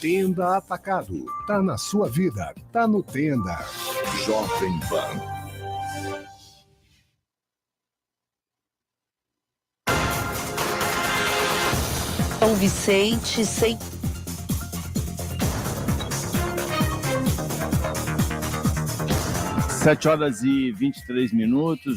Tenda Atacado. Tá na sua vida. Tá no Tenda. Jovem Pan. São Vicente, 7h23.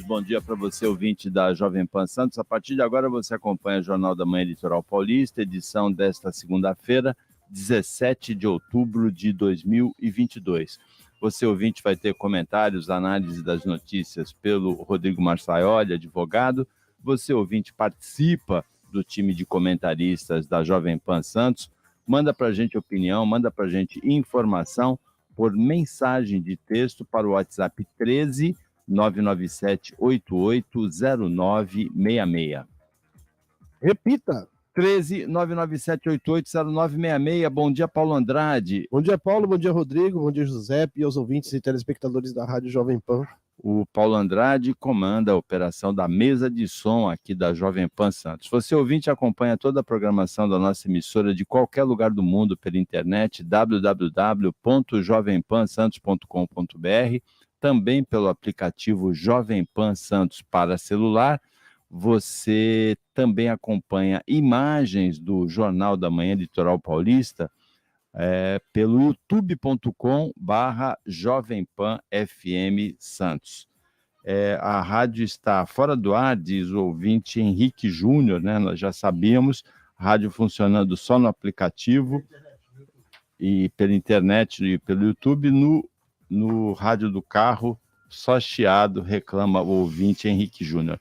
Bom dia para você, ouvinte da Jovem Pan Santos. A partir de agora você acompanha o Jornal da Manhã Litoral Paulista, edição desta segunda-feira, 17 de outubro de 2022. Você, ouvinte, vai ter comentários, análise das notícias pelo Rodrigo Marçaioli, advogado. Você, ouvinte, participa do time de comentaristas da Jovem Pan Santos. Manda para a gente opinião, manda para a gente informação por mensagem de texto para o WhatsApp 13 997 880966. Repita. 13 997 880966. Bom dia, Paulo Andrade. Bom dia, Paulo. Bom dia, Rodrigo. Bom dia, Giuseppe e aos ouvintes e telespectadores da Rádio Jovem Pan. O Paulo Andrade comanda a operação da mesa de som aqui da Jovem Pan Santos. Você, ouvinte, acompanha toda a programação da nossa emissora de qualquer lugar do mundo pela internet, www.jovempansantos.com.br, também pelo aplicativo Jovem Pan Santos para celular. Você também acompanha imagens do Jornal da Manhã Litoral Paulista pelo youtube.com/Jovem Pan FM Santos. A rádio está fora do ar, diz o ouvinte Henrique Júnior, né? Nós já sabíamos, rádio funcionando só no aplicativo e pela internet e pelo YouTube, no rádio do carro, só chiado, reclama o ouvinte Henrique Júnior.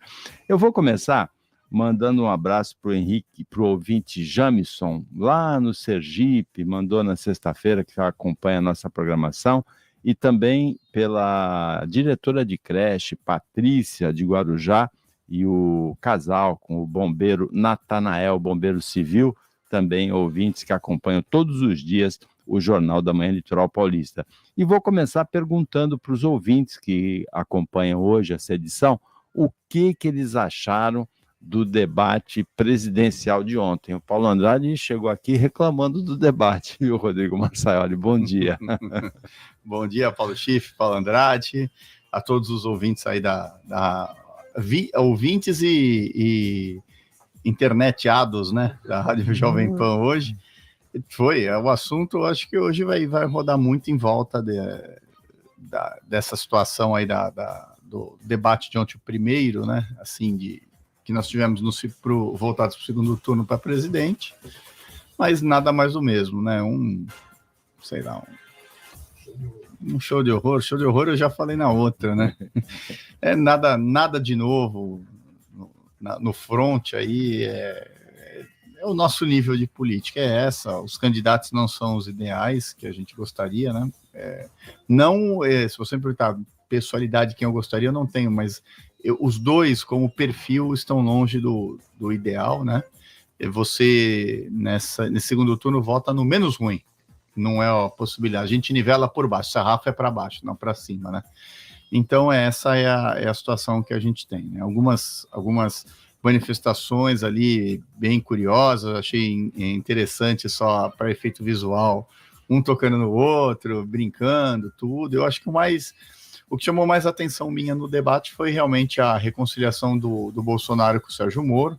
Eu vou começar mandando um abraço para o Henrique, para o ouvinte Jamison, lá no Sergipe, mandou na sexta-feira, que acompanha a nossa programação, e também pela diretora de creche, Patrícia, de Guarujá, e o casal com o bombeiro Natanael, bombeiro civil, também ouvintes que acompanham todos os dias o Jornal da Manhã Litoral Paulista. E vou começar perguntando para os ouvintes que acompanham hoje essa edição, o que eles acharam do debate presidencial de ontem. O Paulo Andrade chegou aqui reclamando do debate, viu, Rodrigo Marçaioli? Bom dia. Bom dia, Paulo Schiff, Paulo Andrade, a todos os ouvintes aí ouvintes e interneteados, né, da Rádio Jovem Pan hoje. O assunto, eu acho que hoje vai rodar muito em volta dessa situação aí do debate de ontem, o primeiro, né, assim, que nós tivemos voltados para o segundo turno para presidente, mas nada mais do mesmo, né? Um show de horror. Show de horror eu já falei na outra, né? Nada de novo no front aí. É o nosso nível de política, os candidatos não são os ideais que a gente gostaria, né? Se você me perguntar pessoalidade quem eu gostaria, eu não tenho, mas os dois, como perfil, estão longe do ideal, né? Você, nesse segundo turno, vota no menos ruim. Não é a possibilidade. A gente nivela por baixo. O sarrafo é para baixo, não para cima, né? Então, essa é a situação que a gente tem, né? Algumas manifestações ali bem curiosas, achei interessante só para efeito visual, um tocando no outro, brincando, tudo. Eu acho que o que chamou mais atenção minha no debate foi realmente a reconciliação do Bolsonaro com o Sérgio Moro.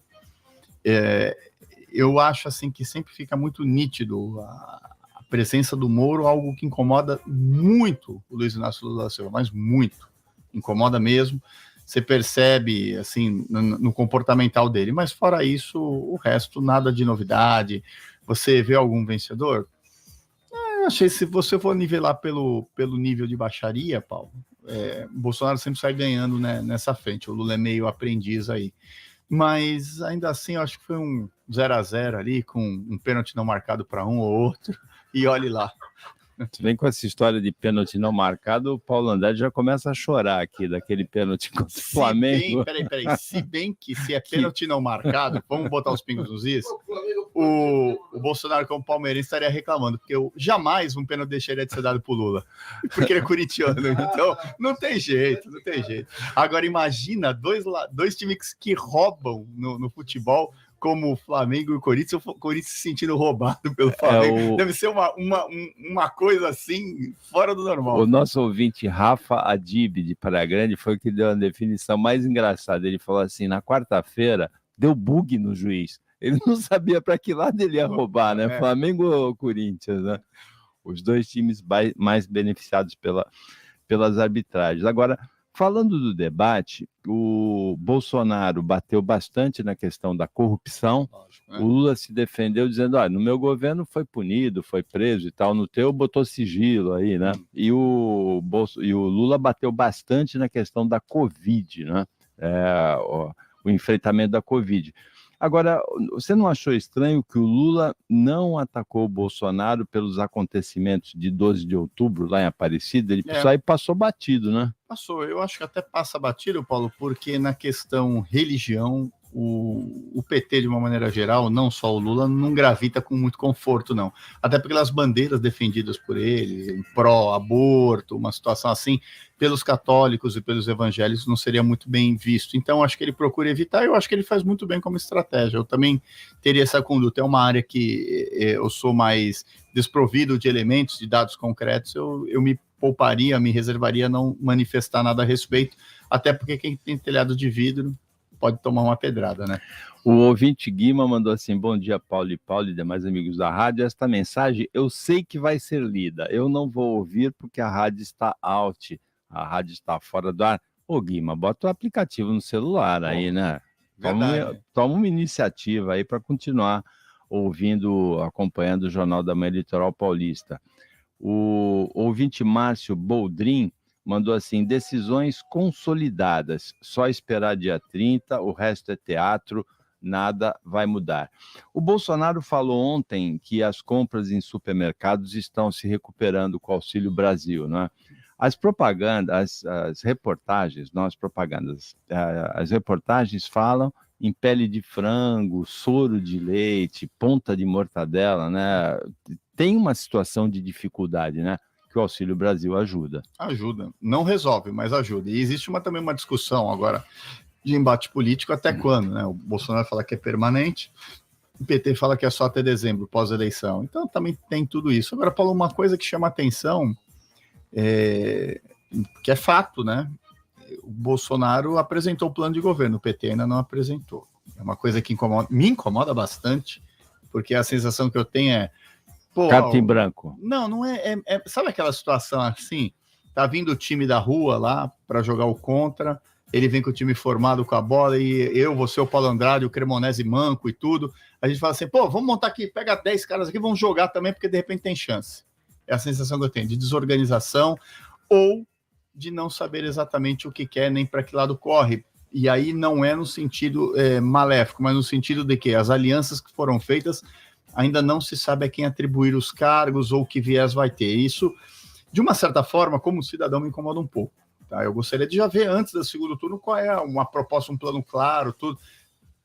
Eu acho assim que sempre fica muito nítido a presença do Moro, algo que incomoda muito o Luiz Inácio Lula da Silva, mas muito, incomoda mesmo. Você percebe assim no comportamental dele, mas fora isso, o resto, nada de novidade. Você vê algum vencedor? Eu achei, se você for nivelar pelo nível de baixaria, Paulo, Bolsonaro sempre sai ganhando, né, nessa frente. O Lula é meio aprendiz aí. Mas, ainda assim, eu acho que foi um 0-0 ali, com um pênalti não marcado para um ou outro. E olhe lá. Você vem com essa história de pênalti não marcado, o Paulo Andrade já começa a chorar aqui, daquele pênalti contra o Flamengo. Peraí. Se é pênalti não marcado, vamos botar os pingos nos is, o Bolsonaro, como palmeirense, estaria reclamando, porque jamais um pênalti deixaria de ser dado pro Lula, porque ele é corintiano, então não tem jeito. Agora, imagina dois times que roubam no futebol, como o Flamengo e o Corinthians se sentindo roubado pelo Flamengo. Deve ser uma coisa assim, fora do normal. O nosso ouvinte, Rafa Adib, de Praia Grande, foi o que deu a definição mais engraçada. Ele falou assim, na quarta-feira, deu bug no juiz. Ele não sabia para que lado ele ia roubar, né? Flamengo ou Corinthians, né? Os dois times mais beneficiados pelas arbitragens. Agora, falando do debate, o Bolsonaro bateu bastante na questão da corrupção. Lógico, né? O Lula se defendeu dizendo, no meu governo foi punido, foi preso e tal, no teu botou sigilo aí, né? E o Lula bateu bastante na questão da Covid, né? O enfrentamento da Covid. Agora, você não achou estranho que o Lula não atacou o Bolsonaro pelos acontecimentos de 12 de outubro, lá em Aparecida? Ele só aí passou batido, né? Passou. Eu acho que até passa batido, Paulo, porque na questão religião, o PT, de uma maneira geral, não só o Lula, não gravita com muito conforto, não. Até pelas bandeiras defendidas por ele, pró-aborto, uma situação assim, pelos católicos e pelos evangélicos não seria muito bem visto. Então, acho que ele procura evitar, eu acho que ele faz muito bem como estratégia. Eu também teria essa conduta. É uma área que eu sou mais desprovido de elementos, de dados concretos, eu me pouparia, me reservaria a não manifestar nada a respeito, até porque quem tem telhado de vidro pode tomar uma pedrada, né? O ouvinte Guima mandou assim, bom dia, Paulo e demais amigos da rádio, esta mensagem eu sei que vai ser lida, eu não vou ouvir porque a rádio está out, a rádio está fora do ar. Ô Guima, bota o aplicativo no celular aí, né? Toma uma iniciativa aí para continuar acompanhando o Jornal da Manhã Litoral Paulista. O ouvinte Márcio Boldrin mandou assim, decisões consolidadas, só esperar dia 30, o resto é teatro, nada vai mudar. O Bolsonaro falou ontem que as compras em supermercados estão se recuperando com o Auxílio Brasil, né? As propagandas, as reportagens, não as propagandas, as reportagens falam em pele de frango, soro de leite, ponta de mortadela, né? Tem uma situação de dificuldade, né? Que o Auxílio Brasil ajuda. Ajuda. Não resolve, mas ajuda. E existe também uma discussão agora de embate político até quando, né? O Bolsonaro fala que é permanente, o PT fala que é só até dezembro, pós-eleição. Então também tem tudo isso. Agora, Paulo, uma coisa que chama atenção, que é fato, né? O Bolsonaro apresentou o plano de governo, o PT ainda não apresentou. É uma coisa que me incomoda bastante, porque a sensação que eu tenho é carta em branco. Não é. Sabe aquela situação assim? Tá vindo o time da rua lá para jogar o contra, ele vem com o time formado com a bola e você, o Paulo Andrade, o Cremonese manco e tudo. A gente fala assim, vamos montar aqui, pega 10 caras aqui, vamos jogar também, porque de repente tem chance. É a sensação que eu tenho de desorganização ou de não saber exatamente o que quer, nem para que lado corre. E aí não é no sentido maléfico, mas no sentido de que as alianças que foram feitas ainda não se sabe a quem atribuir os cargos ou que viés vai ter. Isso, de uma certa forma, como cidadão, me incomoda um pouco. Tá? Eu gostaria de já ver antes do segundo turno qual é uma proposta, um plano claro, tudo.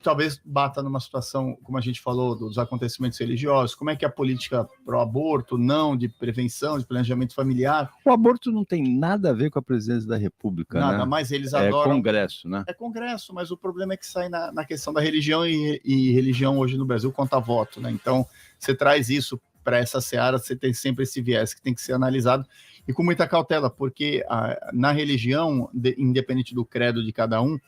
Talvez bata numa situação, como a gente falou, dos acontecimentos religiosos, como é que é a política pró-aborto, não, de prevenção, de planejamento familiar. O aborto não tem nada a ver com a presidência da República, nada, né? Mas eles adoram... É Congresso, né? É Congresso, mas o problema é que sai na questão da religião e religião hoje no Brasil conta voto, né? Então, você traz isso para essa seara, você tem sempre esse viés que tem que ser analisado e com muita cautela, porque na religião, independente do credo de cada um,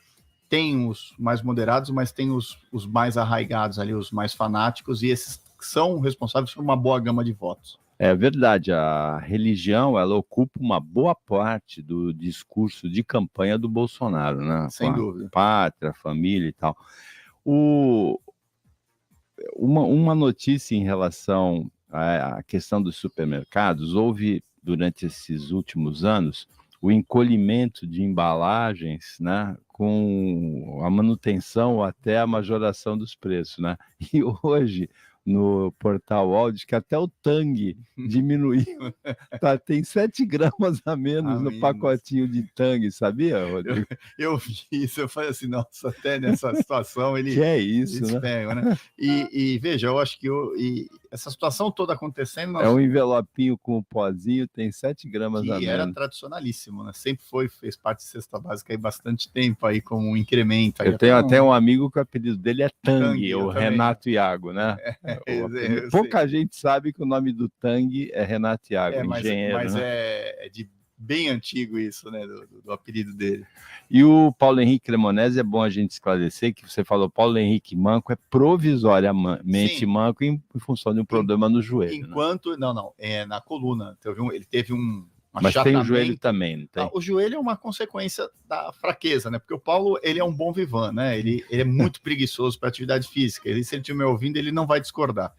tem os mais moderados, mas tem os mais arraigados ali, os mais fanáticos, e esses são responsáveis por uma boa gama de votos. É verdade, a religião, ela ocupa uma boa parte do discurso de campanha do Bolsonaro, né? Sem dúvida. Pátria, família e tal. Uma notícia em relação à questão dos supermercados, houve, durante esses últimos anos, o encolhimento de embalagens, né, com a manutenção até a majoração dos preços, né? E hoje, no portal UOL, diz que até o Tang diminuiu. Tem 7 gramas a menos no pacotinho de Tang, sabia, Rodrigo? Eu vi isso, eu falei assim, nossa, até nessa situação ele... Que é isso, né? Pegam, né? E veja, eu acho que essa situação toda acontecendo... É um envelopinho com o pozinho, tem 7 gramas a que menos. era tradicionalíssimo, né? Sempre fez parte de cesta básica aí bastante tempo aí como um incremento. Aí Eu tenho até um amigo que o apelido dele é Tang, o também. Renato Iago, né? Pouca gente sabe que o nome do Tang é Renato Iago, engenheiro. Mas né? é de bem antigo isso, né? Do apelido dele. E o Paulo Henrique Cremonese, é bom a gente esclarecer que você falou, Paulo Henrique manco é provisoriamente manco em função de um problema no joelho. Enquanto, né? É na coluna. Ele teve um mas tem o joelho também, não tem? O joelho é uma consequência da fraqueza, né? Porque o Paulo, ele é um bom vivan, né? Ele é muito preguiçoso para atividade física. Se ele estiver me ouvindo, ele não vai discordar.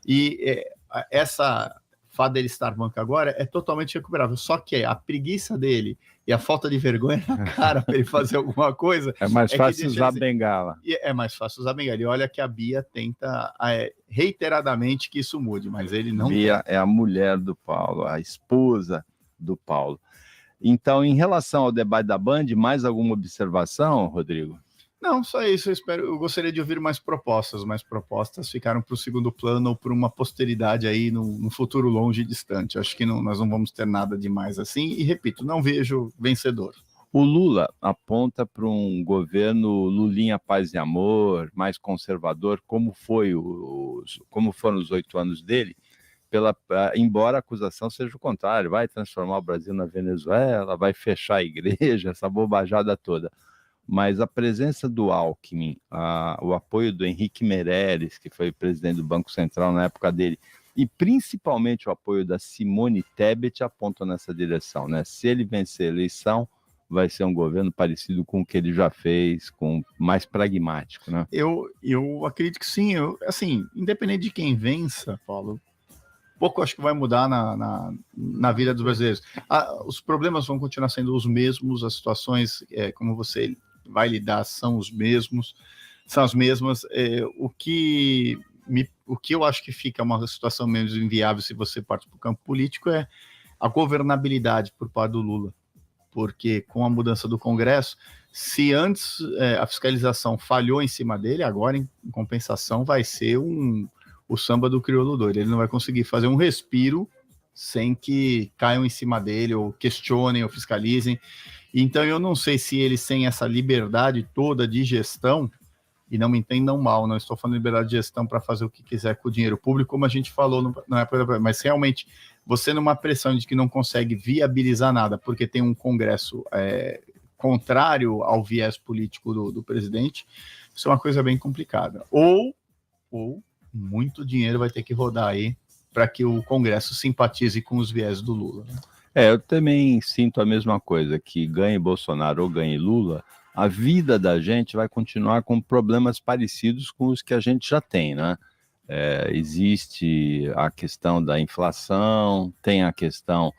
E essa fato dele estar manco agora é totalmente recuperável. Só que a preguiça dele e a falta de vergonha na cara para ele fazer alguma coisa... É mais fácil usar bengala. É mais fácil usar bengala. E olha que a Bia tenta reiteradamente que isso mude, mas ele não... Bia é a mulher do Paulo, a esposa do Paulo. Então, em relação ao debate da Band, mais alguma observação, Rodrigo? Não, só isso. Eu gostaria de ouvir mais propostas. Mais propostas ficaram para o segundo plano ou para uma posteridade aí no futuro longe e distante. Acho que nós não vamos ter nada demais assim. E, repito, não vejo vencedor. O Lula aponta para um governo Lulinha Paz e Amor, mais conservador, como foram os 8 anos dele, embora a acusação seja o contrário, vai transformar o Brasil na Venezuela, vai fechar a igreja, essa bobajada toda. Mas a presença do Alckmin, o apoio do Henrique Meirelles, que foi presidente do Banco Central na época dele, e principalmente o apoio da Simone Tebet apontam nessa direção, né? Se ele vencer a eleição, vai ser um governo parecido com o que ele já fez, mais pragmático, né? Eu acredito que sim. Assim, independente de quem vença, Paulo, pouco acho que vai mudar na vida dos brasileiros. Os problemas vão continuar sendo os mesmos, as situações, como você vai lidar, são as mesmas. O que eu acho que fica uma situação menos inviável se você parte para o campo político é a governabilidade por parte do Lula. Porque com a mudança do Congresso, se antes a fiscalização falhou em cima dele, agora, em compensação, vai ser o samba do crioulo doido. Ele não vai conseguir fazer um respiro sem que caiam em cima dele, ou questionem, ou fiscalizem. Então, eu não sei se ele, sem essa liberdade toda de gestão, e não me entendam mal, não estou falando de liberdade de gestão para fazer o que quiser com o dinheiro público, como a gente falou na época, mas realmente, você numa pressão de que não consegue viabilizar nada, porque tem um Congresso contrário ao viés político do presidente, isso é uma coisa bem complicada. Ou muito dinheiro vai ter que rodar aí para que o Congresso simpatize com os viés do Lula. Eu também sinto a mesma coisa, que ganhe Bolsonaro ou ganhe Lula, a vida da gente vai continuar com problemas parecidos com os que a gente já tem, né? Existe a questão da inflação, tem a questão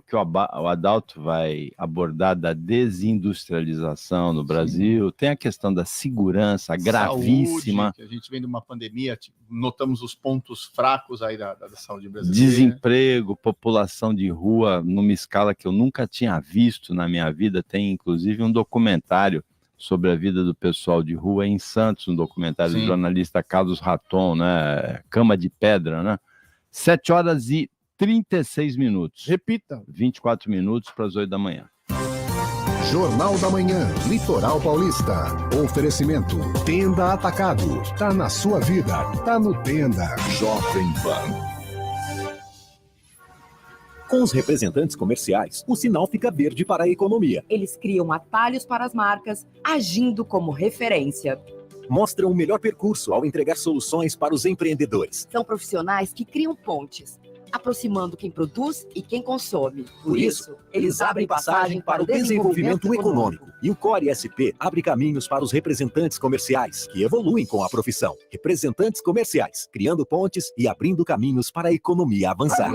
que o Adalto vai abordar da desindustrialização no Brasil, tem a questão da segurança gravíssima. Saúde, que a gente vem de uma pandemia, notamos os pontos fracos aí da saúde brasileira. Desemprego, população de rua numa escala que eu nunca tinha visto na minha vida. Tem inclusive um documentário sobre a vida do pessoal de rua em Santos, um documentário do jornalista Carlos Raton, né? Cama de Pedra, né? 7h36. Repita. 24 minutos para as 8 da manhã. Jornal da Manhã, Litoral Paulista. Oferecimento, Tenda Atacado. Tá na sua vida, tá no Tenda. Jovem Pan. Com os representantes comerciais, o sinal fica verde para a economia. Eles criam atalhos para as marcas, agindo como referência. Mostram o melhor percurso ao entregar soluções para os empreendedores. São profissionais que criam pontes, aproximando quem produz e quem consome. Por isso, eles abrem passagem para o desenvolvimento econômico. E o Core SP abre caminhos para os representantes comerciais, que evoluem com a profissão. Representantes comerciais, criando pontes e abrindo caminhos para a economia avançar.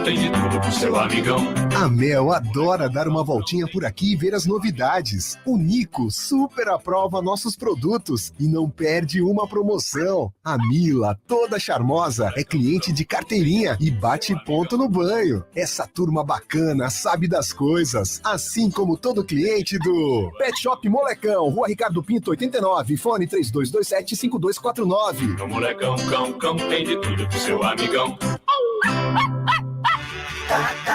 Tem de tudo pro seu amigão. A Mel adora dar uma voltinha por aqui e ver as novidades. O Nico super aprova nossos produtos e não perde uma promoção. A Mila, toda charmosa, é cliente de carteirinha aguinha e bate ponto no banho. Essa turma bacana sabe das coisas, assim como todo cliente do Pet Shop Molecão, Rua Ricardo Pinto, 89, fone 3227-5249. No Molecão, cão, tem de tudo pro seu amigão.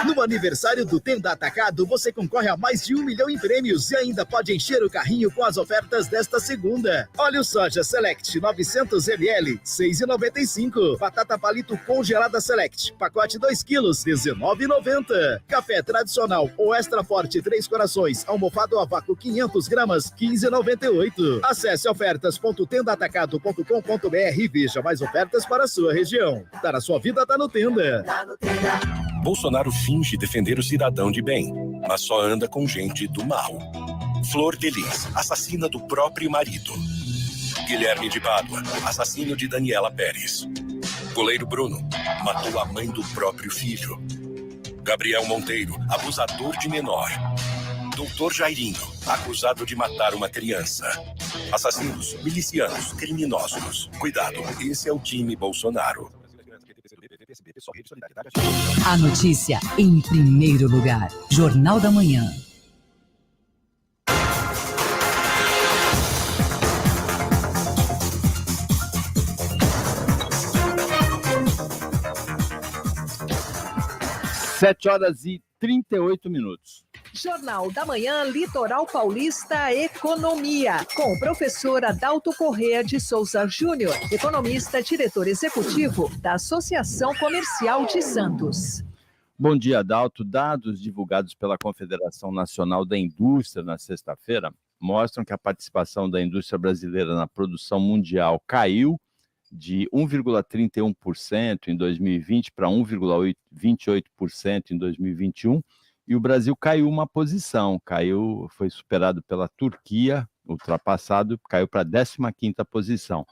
No aniversário do Tenda Atacado, você concorre a mais de 1 milhão em prêmios e ainda pode encher o carrinho com as ofertas desta segunda. Óleo soja Select 900 ml, 6,95. Batata palito congelada Select, pacote 2 quilos, 19,90. Café tradicional ou extra forte 3 corações, almofado a vácuo 500 gramas, 15,98. Acesse ofertas.tendaatacado.com.br e veja mais ofertas para a sua região. Tá na sua vida, tá no Tenda. Bolsonaro finge defender o cidadão de bem, mas só anda com gente do mal. Flor de Lis, assassina do próprio marido. Guilherme de Pádua, assassino de Daniela Pérez. Goleiro Bruno, matou a mãe do próprio filho. Gabriel Monteiro, abusador de menor. Doutor Jairinho, acusado de matar uma criança. Assassinos, milicianos, criminosos. Cuidado, esse é o time Bolsonaro. A notícia em primeiro lugar. Jornal da Manhã. Sete horas e 38 minutos. Jornal da Manhã, Litoral Paulista Economia, com o professor Adalto Corrêa de Souza Júnior, economista, diretor executivo da Associação Comercial de Santos. Bom dia, Adalto. Dados divulgados pela Confederação Nacional da Indústria na sexta-feira mostram que a participação da indústria brasileira na produção mundial caiu de 1,31% em 2020 para 1,28% em 2021, e o Brasil caiu uma posição, foi superado pela Turquia, ultrapassado, caiu para a 15ª posição.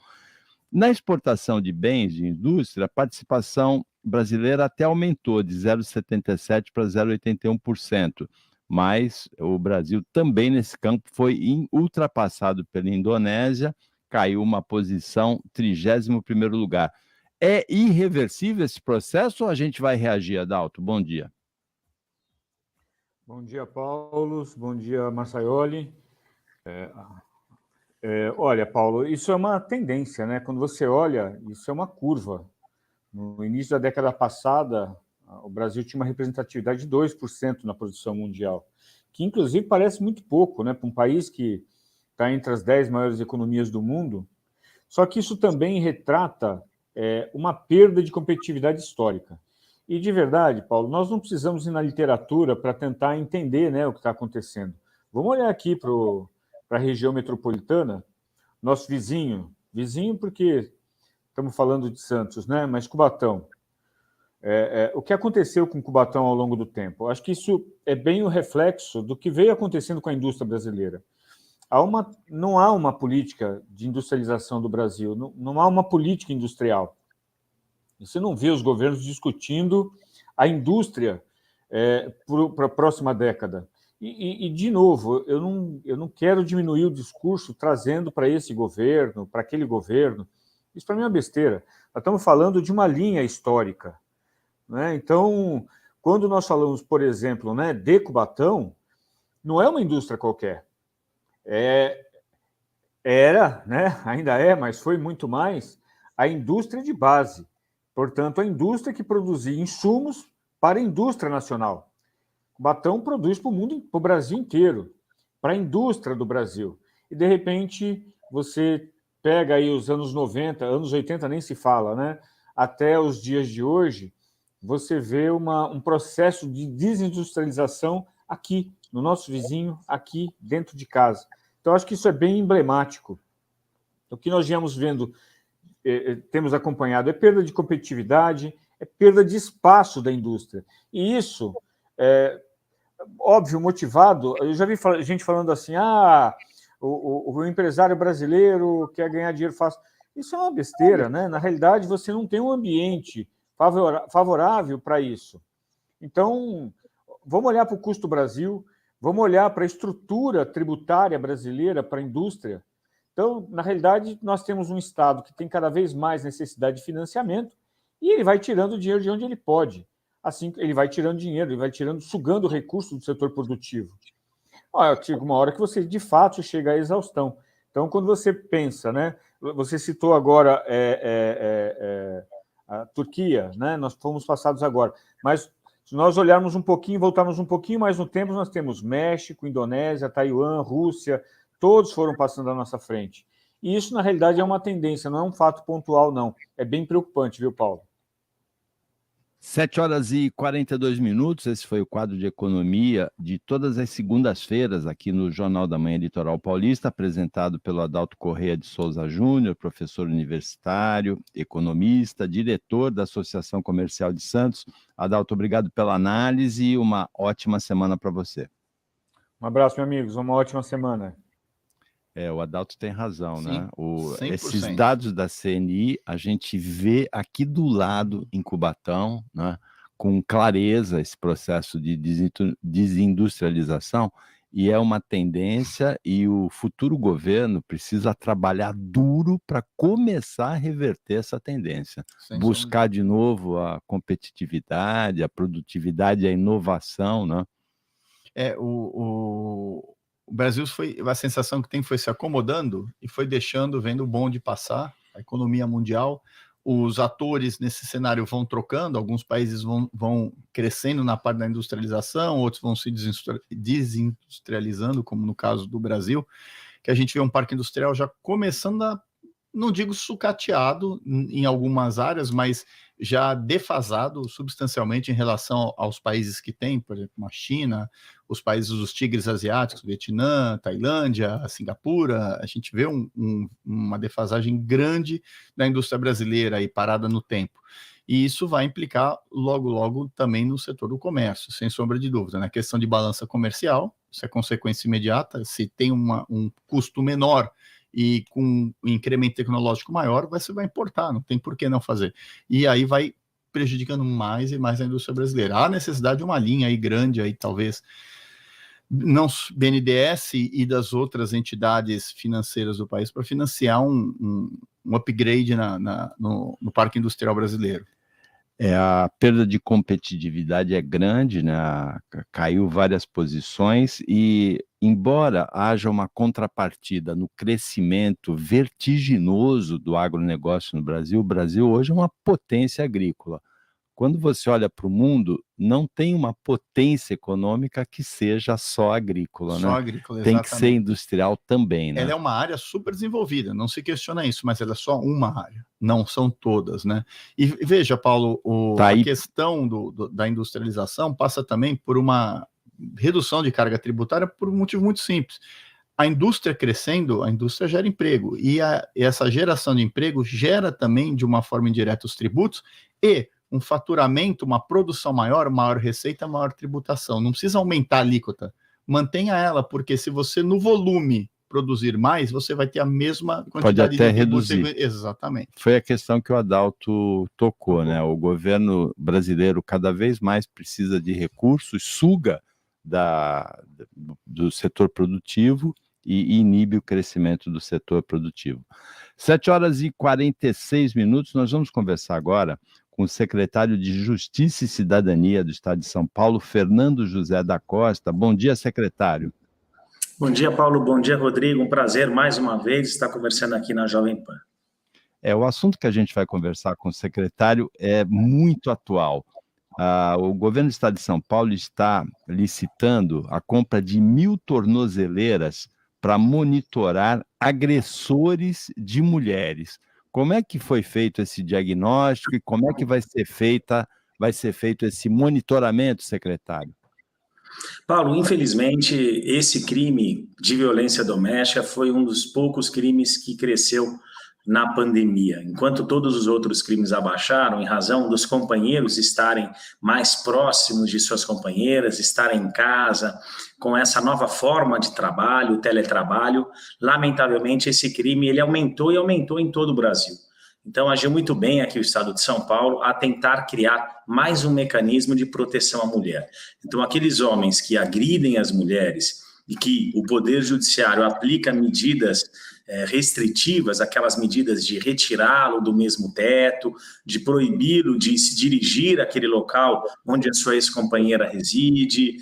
Na exportação de bens de indústria, a participação brasileira até aumentou de 0,77% para 0,81%, mas o Brasil também nesse campo foi ultrapassado pela Indonésia, caiu uma posição, 31º lugar. É irreversível esse processo ou a gente vai reagir, Adalto? Bom dia. Bom dia, Paulo. Bom dia, Marçaioli. Olha, Paulo, isso é uma tendência, né? Quando você olha, isso é uma curva. No início da década passada, o Brasil tinha uma representatividade de 2% na produção mundial, que inclusive parece muito pouco, né? Para um país que está entre as 10 maiores economias do mundo. Só que isso também retrata uma perda de competitividade histórica. E, de verdade, Paulo, nós não precisamos ir na literatura para tentar entender, né, o que está acontecendo. Vamos olhar aqui para a região metropolitana, nosso vizinho porque estamos falando de Santos, né, mas Cubatão. O que aconteceu com Cubatão ao longo do tempo? Acho que isso é bem o reflexo do que veio acontecendo com a indústria brasileira. Não há uma política de industrialização do Brasil, não há uma política industrial. Você não vê os governos discutindo a indústria para a próxima década. E, de novo, eu não quero diminuir o discurso trazendo para esse governo, para aquele governo. Isso, para mim, é uma besteira. Nós estamos falando de uma linha histórica, né? Então, quando nós falamos, por exemplo, né, de Cubatão, não é uma indústria qualquer. Era, né, ainda é, mas foi muito mais, a indústria de base. Portanto, a indústria que produzia insumos para a indústria nacional. Cubatão produz para o mundo, para o Brasil inteiro, para a indústria do Brasil. E, de repente, você pega aí os anos 90, anos 80 nem se fala, né? Até os dias de hoje, você vê um processo de desindustrialização aqui, no nosso vizinho, aqui dentro de casa. Então, acho que isso é bem emblemático. O que nós viemos vendo, temos acompanhado, é perda de competitividade, é perda de espaço da indústria. E isso, óbvio, motivado, eu já vi gente falando assim, o empresário brasileiro quer ganhar dinheiro fácil. Isso é uma besteira, né? Na realidade, você não tem um ambiente favorável para isso. Então, vamos olhar para o custo do Brasil, vamos olhar para a estrutura tributária brasileira para a indústria. Então, na realidade, nós temos um Estado que tem cada vez mais necessidade de financiamento E ele vai tirando dinheiro de onde ele pode. Assim, ele vai tirando dinheiro, ele vai sugando recursos do setor produtivo. Chega uma hora que você, de fato, chega à exaustão. Então, quando você pensa, né? Você citou agora a Turquia, né? Nós fomos passados agora. Mas, se nós olharmos um pouquinho, voltarmos um pouquinho mais no tempo, nós temos México, Indonésia, Taiwan, Rússia, todos foram passando à nossa frente. E isso, na realidade, é uma tendência, não é um fato pontual, não. É bem preocupante, viu, Paulo? 7h42, esse foi o quadro de economia de todas as segundas-feiras aqui no Jornal da Manhã Litoral Paulista, apresentado pelo Adalto Corrêa de Souza Júnior, professor universitário, economista, diretor da Associação Comercial de Santos. Adalto, obrigado pela análise e uma ótima semana para você. Um abraço, meus amigos, uma ótima semana. O Adalto tem razão, Sim, né? 100%. Esses dados da CNI, a gente vê aqui do lado, em Cubatão, né, com clareza esse processo de desindustrialização, e é uma tendência, e o futuro governo precisa trabalhar duro para começar a reverter essa tendência. Buscar de novo a competitividade, a produtividade, a inovação, né? O Brasil a sensação que tem foi se acomodando e foi vendo o bonde passar, a economia mundial, os atores nesse cenário vão trocando, alguns países vão crescendo na parte da industrialização, outros vão se desindustrializando, como no caso do Brasil, que a gente vê um parque industrial já começando a, não digo sucateado em algumas áreas, mas já defasado substancialmente em relação aos países que tem, por exemplo, a China, os países dos tigres asiáticos, Vietnã, Tailândia, Singapura. A gente vê uma defasagem grande da indústria brasileira aí parada no tempo. E isso vai implicar logo também no setor do comércio, sem sombra de dúvida. Na questão de balança comercial, isso é consequência imediata, se tem um custo menor e com um incremento tecnológico maior, você vai importar, não tem por que não fazer. E aí vai prejudicando mais e mais a indústria brasileira. Há necessidade de uma linha aí grande, aí, talvez, não BNDES e das outras entidades financeiras do país para financiar um upgrade no parque industrial brasileiro. A perda de competitividade é grande, né? Caiu várias posições e, embora haja uma contrapartida no crescimento vertiginoso do agronegócio no Brasil, o Brasil hoje é uma potência agrícola. Quando você olha para o mundo, não tem uma potência econômica que seja só agrícola, Só né? agrícola, Tem exatamente. que ser industrial também, né? Ela é uma área super desenvolvida, não se questiona isso, mas ela é só uma área, não são todas, né? E veja, Paulo, a questão da industrialização passa também por uma redução de carga tributária por um motivo muito simples. A indústria crescendo, a indústria gera emprego, e essa geração de emprego gera também, de uma forma indireta, os tributos e um faturamento, uma produção maior receita, maior tributação. Não precisa aumentar a alíquota, mantenha ela, porque se você, no volume, produzir mais, você vai ter a mesma quantidade Pode até de reduzir. Exatamente. Foi a questão que o Adalto tocou, né? O governo brasileiro cada vez mais precisa de recursos, suga do setor produtivo e inibe o crescimento do setor produtivo. 7h46, nós vamos conversar agora com o secretário de Justiça e Cidadania do Estado de São Paulo, Fernando José da Costa. Bom dia, secretário. Bom dia, Paulo. Bom dia, Rodrigo. Um prazer, mais uma vez, estar conversando aqui na Jovem Pan. O assunto que a gente vai conversar com o secretário é muito atual. O governo do Estado de São Paulo está licitando a compra de 1.000 tornozeleiras para monitorar agressores de mulheres. Como é que foi feito esse diagnóstico e como é que vai ser feito esse monitoramento, secretário? Paulo, infelizmente, esse crime de violência doméstica foi um dos poucos crimes que cresceu na pandemia. Enquanto todos os outros crimes abaixaram, em razão dos companheiros estarem mais próximos de suas companheiras, estarem em casa, com essa nova forma de trabalho, o teletrabalho, lamentavelmente esse crime ele aumentou e aumentou em todo o Brasil. Então agiu muito bem aqui o Estado de São Paulo a tentar criar mais um mecanismo de proteção à mulher. Então aqueles homens que agridem as mulheres e que o Poder Judiciário aplica medidas restritivas, aquelas medidas de retirá-lo do mesmo teto, de proibi-lo de se dirigir àquele local onde a sua ex-companheira reside,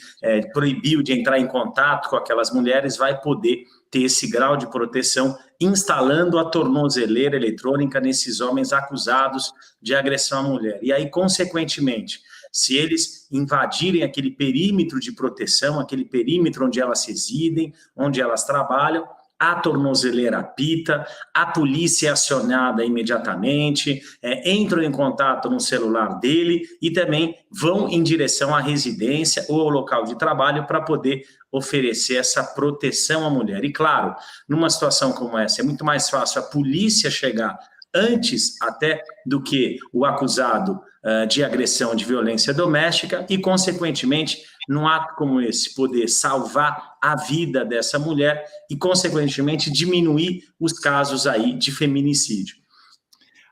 proibi-lo de entrar em contato com aquelas mulheres, vai poder ter esse grau de proteção, instalando a tornozeleira eletrônica nesses homens acusados de agressão à mulher. E aí, consequentemente, se eles invadirem aquele perímetro de proteção, aquele perímetro onde elas residem, onde elas trabalham, a tornozeleira apita, a polícia é acionada imediatamente, entram em contato no celular dele e também vão em direção à residência ou ao local de trabalho para poder oferecer essa proteção à mulher. E claro, numa situação como essa, é muito mais fácil a polícia chegar antes até do que o acusado de agressão, de violência doméstica e, consequentemente, num ato como esse, poder salvar a vida dessa mulher e, consequentemente, diminuir os casos aí de feminicídio.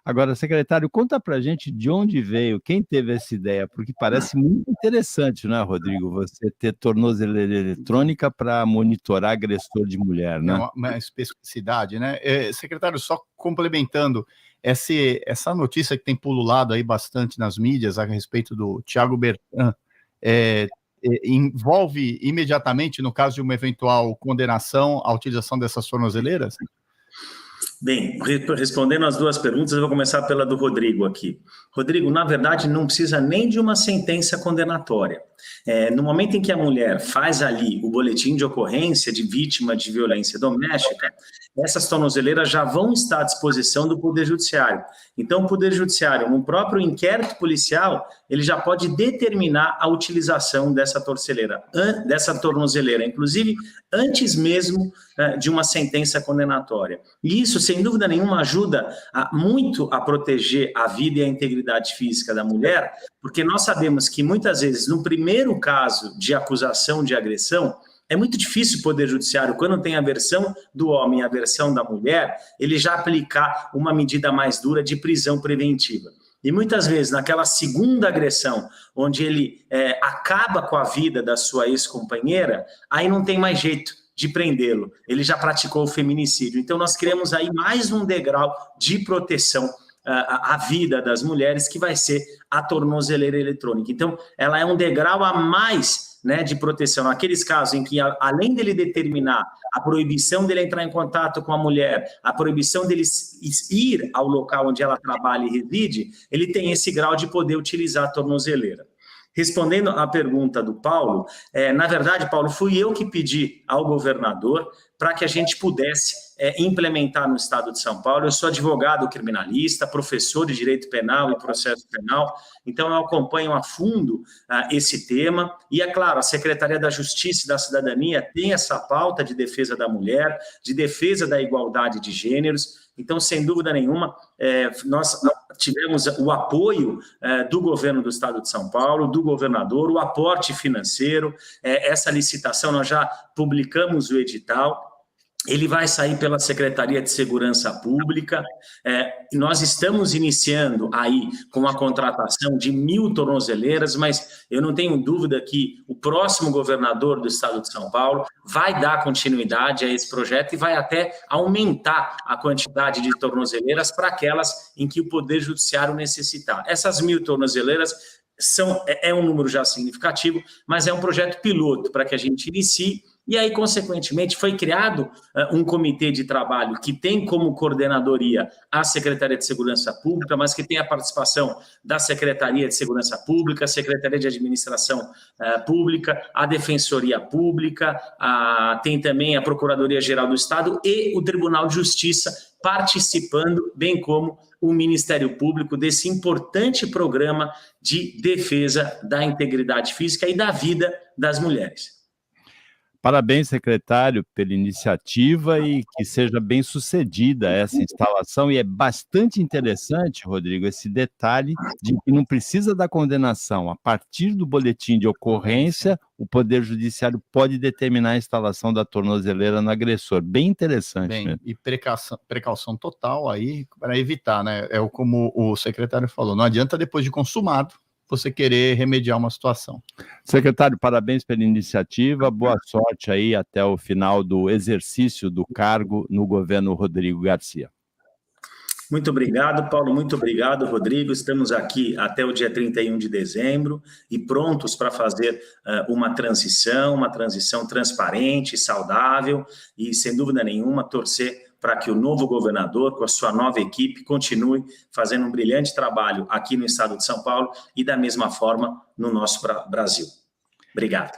Agora, secretário, conta pra gente de onde veio, quem teve essa ideia, porque parece muito interessante, né, Rodrigo, você ter tornozeleira eletrônica para monitorar agressor de mulher, né? É uma especificidade, né? Secretário, só complementando, essa notícia que tem pululado aí bastante nas mídias a respeito do Thiago Bertrand, envolve imediatamente, no caso de uma eventual condenação, a utilização dessas tornozeleiras? Bem, respondendo as duas perguntas, eu vou começar pela do Rodrigo aqui. Rodrigo, na verdade, não precisa nem de uma sentença condenatória. No momento em que a mulher faz ali o boletim de ocorrência de vítima de violência doméstica, essas tornozeleiras já vão estar à disposição do Poder Judiciário. Então, o Poder Judiciário, no próprio inquérito policial, ele já pode determinar a utilização dessa tornozeleira, inclusive antes mesmo de uma sentença condenatória. E isso, sem dúvida nenhuma, ajuda muito a proteger a vida e a integridade física da mulher, porque nós sabemos que muitas vezes, no primeiro caso de acusação de agressão, é muito difícil o Poder Judiciário, quando tem a versão do homem e a versão da mulher, ele já aplicar uma medida mais dura de prisão preventiva. E muitas vezes, naquela segunda agressão, onde ele acaba com a vida da sua ex-companheira, aí não tem mais jeito de prendê-lo. Ele já praticou o feminicídio. Então, nós criamos aí mais um degrau de proteção à vida das mulheres, que vai ser a tornozeleira eletrônica. Então, ela é um degrau a mais, né, de proteção. Naqueles casos em que, além dele determinar a proibição dele entrar em contato com a mulher, a proibição dele ir ao local onde ela trabalha e reside, ele tem esse grau de poder utilizar a tornozeleira. Respondendo à pergunta do Paulo, na verdade, Paulo, fui eu que pedi ao governador para que a gente pudesse implementar no estado de São Paulo. Eu sou advogado criminalista, professor de direito penal e processo penal, então eu acompanho a fundo esse tema. E, é claro, a Secretaria da Justiça e da Cidadania tem essa pauta de defesa da mulher, de defesa da igualdade de gêneros. Então, sem dúvida nenhuma, nós tivemos o apoio do governo do estado de São Paulo, do governador, o aporte financeiro, essa licitação, nós já publicamos o edital. Ele vai sair pela Secretaria de Segurança Pública. Nós estamos iniciando aí com a contratação de 1.000 tornozeleiras, mas eu não tenho dúvida que o próximo governador do estado de São Paulo vai dar continuidade a esse projeto e vai até aumentar a quantidade de tornozeleiras para aquelas em que o Poder Judiciário necessitar. Essas 1.000 tornozeleiras é um número já significativo, mas é um projeto piloto para que a gente inicie. E aí, consequentemente, foi criado um comitê de trabalho que tem como coordenadoria a Secretaria de Segurança Pública, mas que tem a participação da Secretaria de Segurança Pública, a Secretaria de Administração Pública, a Defensoria Pública, tem também a Procuradoria-Geral do Estado e o Tribunal de Justiça participando, bem como o Ministério Público, desse importante programa de defesa da integridade física e da vida das mulheres. Parabéns, secretário, pela iniciativa e que seja bem sucedida essa instalação. E é bastante interessante, Rodrigo, esse detalhe de que não precisa da condenação. A partir do boletim de ocorrência, o Poder Judiciário pode determinar a instalação da tornozeleira no agressor. Bem interessante. Bem, mesmo. E precaução total aí para evitar, né? Como o secretário falou, não adianta depois de consumado você querer remediar uma situação. Secretário, parabéns pela iniciativa, boa sorte aí até o final do exercício do cargo no governo Rodrigo Garcia. Muito obrigado, Paulo, muito obrigado, Rodrigo. Estamos aqui até o dia 31 de dezembro e prontos para fazer uma transição transparente, saudável e, sem dúvida nenhuma, torcer para que o novo governador, com a sua nova equipe, continue fazendo um brilhante trabalho aqui no estado de São Paulo e da mesma forma no nosso Brasil. Obrigado.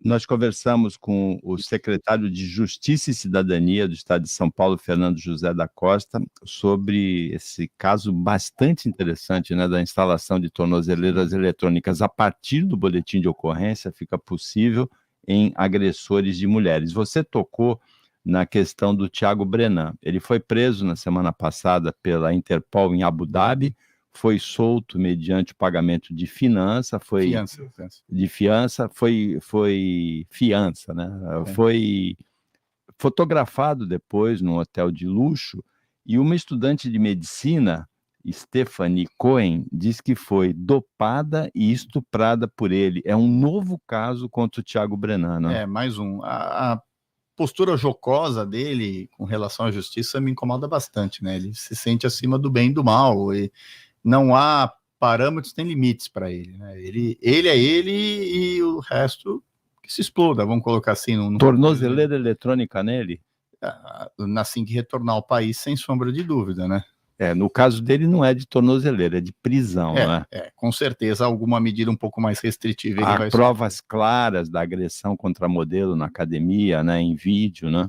Nós conversamos com o secretário de Justiça e Cidadania do estado de São Paulo, Fernando José da Costa, sobre esse caso bastante interessante, né, da instalação de tornozeleiras eletrônicas. A partir do boletim de ocorrência, fica possível em agressores de mulheres. Você tocou na questão do Thiago Brenan. Ele foi preso na semana passada pela Interpol em Abu Dhabi, foi solto mediante o pagamento de fiança, foi fotografado depois num hotel de luxo, e uma estudante de medicina, Stephanie Cohen, diz que foi dopada e estuprada por ele. É um novo caso contra o Thiago Brenan, né? É, mais um. A postura jocosa dele com relação à justiça me incomoda bastante, né? Ele se sente acima do bem e do mal, e não há parâmetros nem limites para ele, né? Ele é ele e o resto que se exploda, vamos colocar assim. Tornozeleira eletrônica nele? Assim que retornar ao país, sem sombra de dúvida, né? No caso dele não é de tornozeleira, é de prisão, né? Com certeza alguma medida um pouco mais restritiva. Há provas claras da agressão contra modelo na academia, né, em vídeo, né?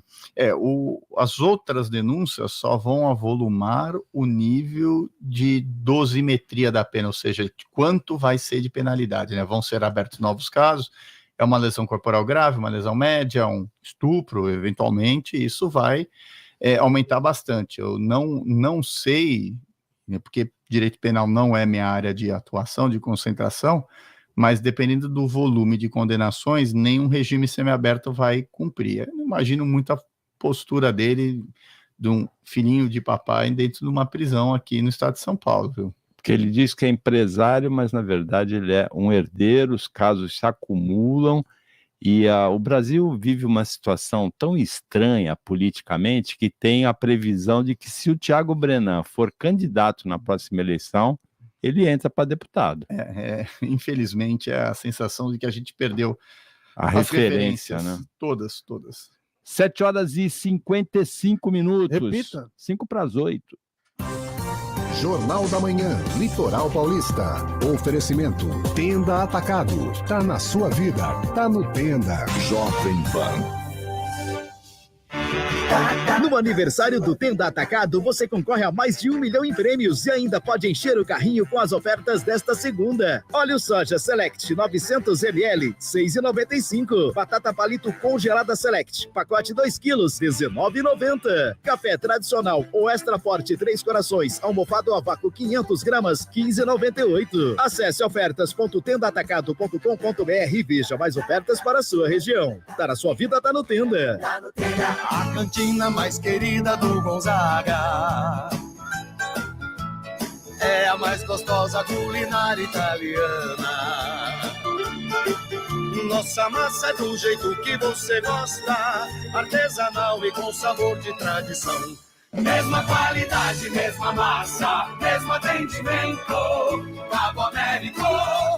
As outras denúncias só vão avolumar o nível de dosimetria da pena, ou seja, quanto vai ser de penalidade, né? Vão ser abertos novos casos, é uma lesão corporal grave, uma lesão média, um estupro, eventualmente, isso vai aumentar bastante. Eu não sei, né, porque direito penal não é minha área de atuação, de concentração, mas dependendo do volume de condenações, nenhum regime semiaberto vai cumprir. Eu imagino muito a postura dele, de um filhinho de papai dentro de uma prisão aqui no estado de São Paulo, viu? Porque ele diz que é empresário, mas na verdade ele é um herdeiro, os casos se acumulam. E o Brasil vive uma situação tão estranha politicamente que tem a previsão de que, se o Thiago Brenan for candidato na próxima eleição, ele entra para deputado. Infelizmente, é a sensação de que a gente perdeu a referência, né? Todas. 7h55. Repita. 7:55. Jornal da Manhã, Litoral Paulista. Oferecimento, Tenda Atacado. Tá na sua vida, tá no Tenda. Jovem Pan. No aniversário do Tenda Atacado, você concorre a mais de 1 milhão em prêmios e ainda pode encher o carrinho com as ofertas desta segunda. Óleo soja Select 900 ml, 6,95. Batata palito congelada Select, pacote 2 quilos, 19,90. Café tradicional ou extra forte 3 corações, almofado a vácuo 500 gramas, 15,98. Acesse ofertas.tendaatacado.com.br e veja mais ofertas para a sua região. Tá na sua vida, tá no Tenda. A cantina mais querida do Gonzaga é a mais gostosa culinária italiana. Nossa massa é do jeito que você gosta, artesanal e com sabor de tradição. Mesma qualidade, mesma massa, mesmo atendimento. Pavo Américo,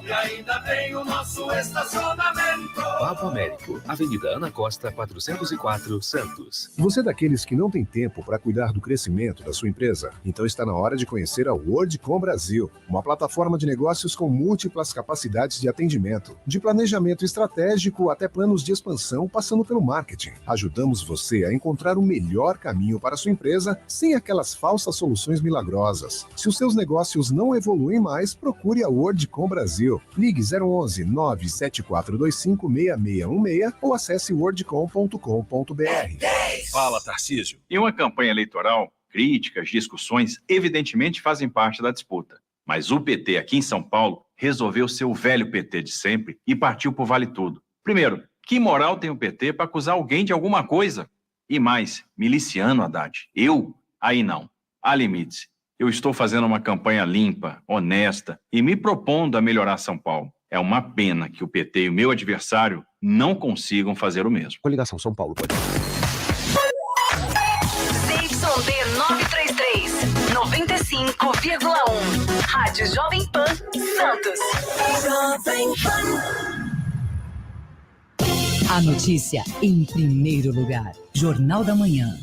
e ainda tem o nosso estacionamento. Pavo Américo, Avenida Ana Costa, 404, Santos. Você é daqueles que não tem tempo para cuidar do crescimento da sua empresa? Então está na hora de conhecer a WorldCom Brasil, uma plataforma de negócios com múltiplas capacidades de atendimento, de planejamento estratégico até planos de expansão, passando pelo marketing. Ajudamos você a encontrar o melhor caminho para a sua empresa sem aquelas falsas soluções milagrosas. Se os seus negócios não evoluem mais, procure a WorldCom Brasil. Ligue 011 97425 6616 ou acesse wordcom.com.br. Fala, Tarcísio. Em uma campanha eleitoral, críticas, discussões, evidentemente fazem parte da disputa. Mas o PT aqui em São Paulo resolveu ser o velho PT de sempre e partiu por vale tudo. Primeiro, que moral tem o PT para acusar alguém de alguma coisa? E mais, miliciano, Haddad. Eu? Aí não. Há limites. Eu estou fazendo uma campanha limpa, honesta e me propondo a melhorar São Paulo. É uma pena que o PT e o meu adversário não consigam fazer o mesmo. Coligação São Paulo pode. ZYD 933, 95,1. Rádio Jovem Pan, Santos. Jovem Pan. A notícia em primeiro lugar. Jornal da Manhã.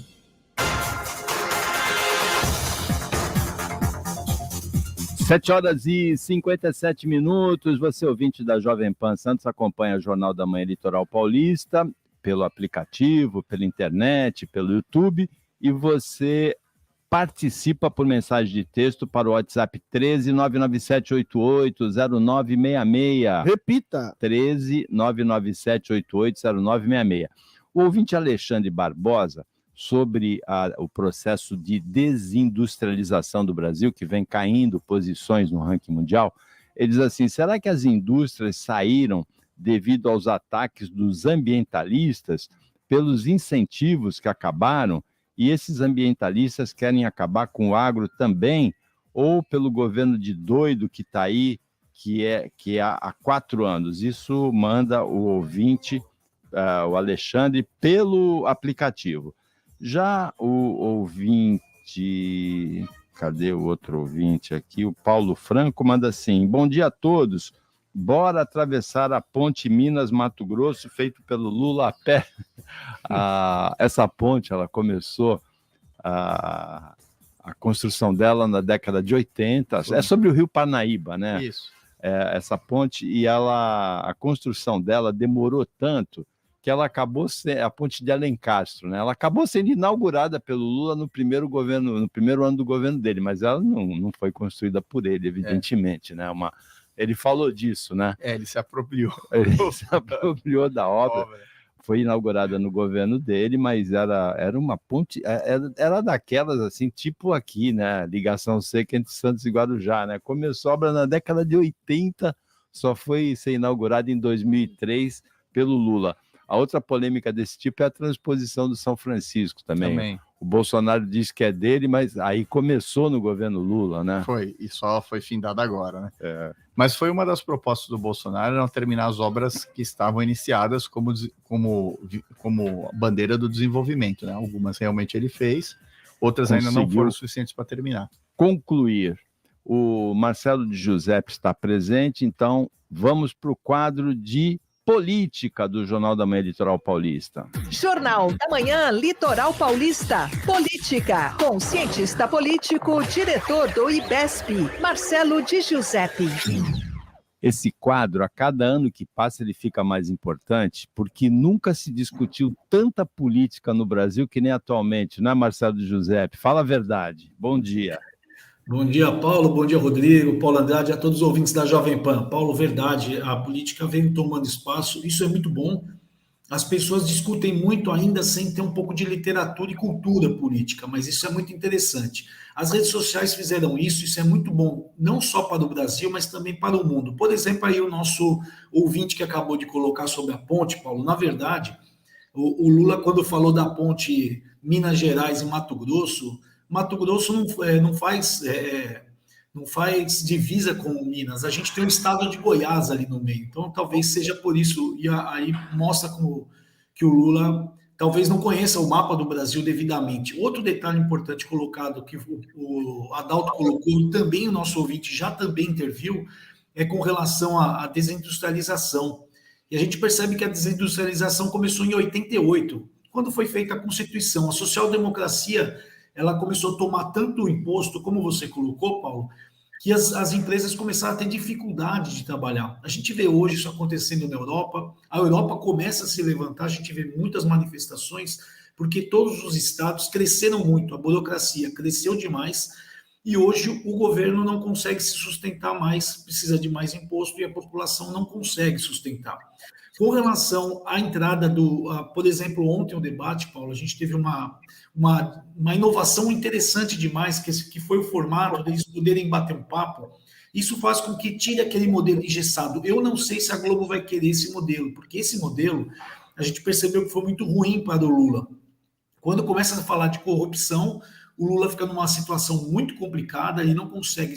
7h57. Você, ouvinte da Jovem Pan Santos, acompanha o Jornal da Manhã Litoral Paulista pelo aplicativo, pela internet, pelo YouTube, e você participa por mensagem de texto para o WhatsApp 13997880966. Repita! 13997880966. O ouvinte Alexandre Barbosa, sobre o processo de desindustrialização do Brasil, que vem caindo posições no ranking mundial, ele diz assim: será que as indústrias saíram devido aos ataques dos ambientalistas, pelos incentivos que acabaram, e esses ambientalistas querem acabar com o agro também, ou pelo governo de doido que está aí, que é há 4 anos? Isso manda o ouvinte, o Alexandre, pelo aplicativo. Já o ouvinte, cadê o outro ouvinte aqui? O Paulo Franco manda assim: bom dia a todos, bora atravessar a ponte Minas-Mato Grosso, feito pelo Lula a pé. Essa ponte, ela começou a construção dela na década de 80, é sobre o Rio Parnaíba, né? Isso. Essa ponte, e a construção dela demorou tanto que ela acabou sendo a ponte de Alencastro, né? Ela acabou sendo inaugurada pelo Lula no primeiro ano do governo dele, mas ela não foi construída por ele, evidentemente, né? Ele falou disso, né? Ele se apropriou. Ele se apropriou da obra. Foi inaugurada no governo dele, mas era uma ponte, era daquelas assim, tipo aqui, né? Ligação seca entre Santos e Guarujá, né? Começou a obra na década de 80, só foi ser inaugurada em 2003 pelo Lula. A outra polêmica desse tipo é a transposição do São Francisco também. O Bolsonaro diz que é dele, mas aí começou no governo Lula, né? Foi, e só foi findada agora, né? Mas foi uma das propostas do Bolsonaro não terminar as obras que estavam iniciadas como bandeira do desenvolvimento, né? Algumas realmente ele fez, outras ainda não foram suficientes para terminar. Concluir. O Marcelo de Giuseppe está presente, então vamos para o quadro de política do Jornal da Manhã Litoral Paulista. Jornal da Manhã Litoral Paulista. Política. Com cientista político, diretor do IBESP, Marcelo de Giuseppe. Esse quadro, a cada ano que passa, ele fica mais importante, porque nunca se discutiu tanta política no Brasil que nem atualmente, não é, Marcelo de Giuseppe? Fala a verdade. Bom dia. Bom dia, Paulo. Bom dia, Rodrigo, Paulo Andrade, a todos os ouvintes da Jovem Pan. Paulo, verdade, a política vem tomando espaço, isso é muito bom. As pessoas discutem muito ainda sem ter um pouco de literatura e cultura política, mas isso é muito interessante. As redes sociais fizeram isso é muito bom, não só para o Brasil, mas também para o mundo. Por exemplo, aí o nosso ouvinte que acabou de colocar sobre a ponte, Paulo, na verdade, o Lula, quando falou da ponte Minas Gerais e Mato Grosso não faz divisa com Minas. A gente tem o estado de Goiás ali no meio. Então, talvez seja por isso. E aí mostra que o Lula talvez não conheça o mapa do Brasil devidamente. Outro detalhe importante colocado, que o Adalto colocou, e também o nosso ouvinte já também interviu, é com relação à desindustrialização. E a gente percebe que a desindustrialização começou em 88, quando foi feita a Constituição. A social-democracia, ela começou a tomar tanto imposto, como você colocou, Paulo, que as empresas começaram a ter dificuldade de trabalhar. A gente vê hoje isso acontecendo na Europa, a Europa começa a se levantar, a gente vê muitas manifestações, porque todos os estados cresceram muito, a burocracia cresceu demais, e hoje o governo não consegue se sustentar mais, precisa de mais imposto, e a população não consegue sustentar. Com relação à entrada por exemplo, ontem o debate, Paulo, a gente teve uma inovação interessante demais, que foi o formato deles poderem bater um papo. Isso faz com que tire aquele modelo engessado. Eu não sei se a Globo vai querer esse modelo, porque esse modelo a gente percebeu que foi muito ruim para o Lula. Quando começa a falar de corrupção, o Lula fica numa situação muito complicada, ele não consegue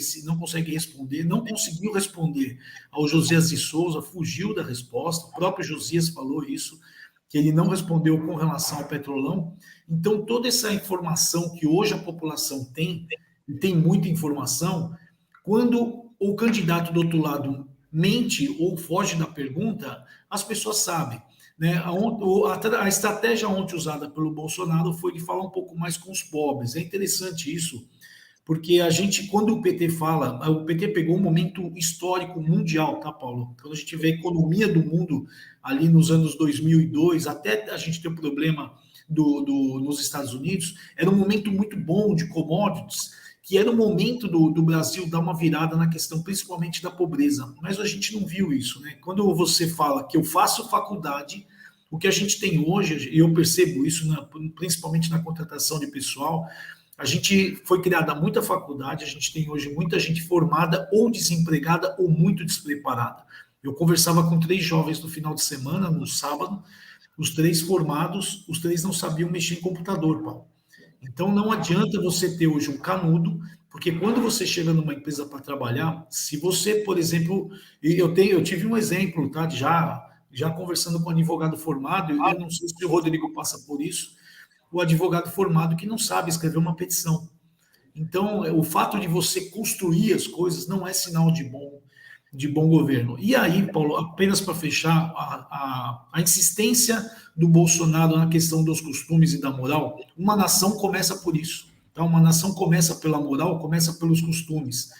responder, não conseguiu responder ao Josias de Souza, fugiu da resposta, o próprio Josias falou isso, que ele não respondeu com relação ao Petrolão. Então, toda essa informação que hoje a população tem, e tem muita informação, quando o candidato do outro lado mente ou foge da pergunta, as pessoas sabem. Né? A estratégia ontem usada pelo Bolsonaro foi de falar um pouco mais com os pobres. É interessante isso, porque a gente, quando o PT fala, o PT pegou um momento histórico mundial, tá, Paulo? Quando a gente vê a economia do mundo ali nos anos 2002, até a gente ter o problema nos Estados Unidos, era um momento muito bom de commodities, que era o momento do Brasil dar uma virada na questão, principalmente da pobreza. Mas a gente não viu isso, né? Quando você fala que eu faço faculdade, o que a gente tem hoje, e eu percebo isso principalmente na contratação de pessoal, a gente foi criada muita faculdade, a gente tem hoje muita gente formada ou desempregada ou muito despreparada. Eu conversava com 3 jovens no final de semana, no sábado, os 3 formados, os 3 não sabiam mexer em computador, Paulo. Então, não adianta você ter hoje um canudo, porque quando você chega numa empresa para trabalhar, se você, por exemplo, eu tive um exemplo, tá? Já conversando com um advogado formado, eu não sei se o Rodrigo passa por isso, o advogado formado que não sabe escrever uma petição. Então, o fato de você construir as coisas não é sinal de bom governo. E aí, Paulo, apenas para fechar, a insistência do Bolsonaro na questão dos costumes e da moral, uma nação começa por isso. Tá? Uma nação começa pela moral, começa pelos costumes.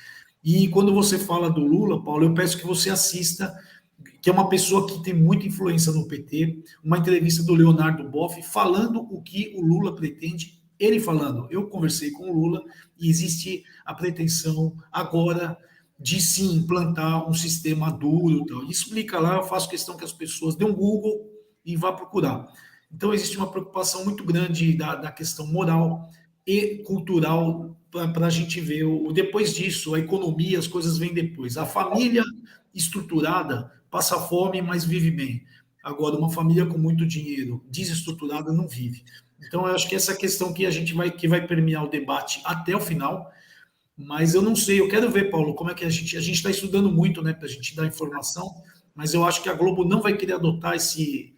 E quando você fala do Lula, Paulo, eu peço que você assista, que é uma pessoa que tem muita influência no PT, uma entrevista do Leonardo Boff, falando o que o Lula pretende, ele falando, eu conversei com o Lula e existe a pretensão agora de sim implantar um sistema duro. Então, explica lá, eu faço questão que as pessoas dêem um Google e vá procurar. Então, existe uma preocupação muito grande da questão moral e cultural para a gente ver. Depois disso, a economia, as coisas vêm depois. A família estruturada passa fome, mas vive bem. Agora, uma família com muito dinheiro, desestruturada, não vive. Então, eu acho que essa questão que vai permear o debate até o final. Mas eu não sei, eu quero ver, Paulo, como é que a gente está estudando muito, né, para a gente dar informação, mas eu acho que a Globo não vai querer adotar esse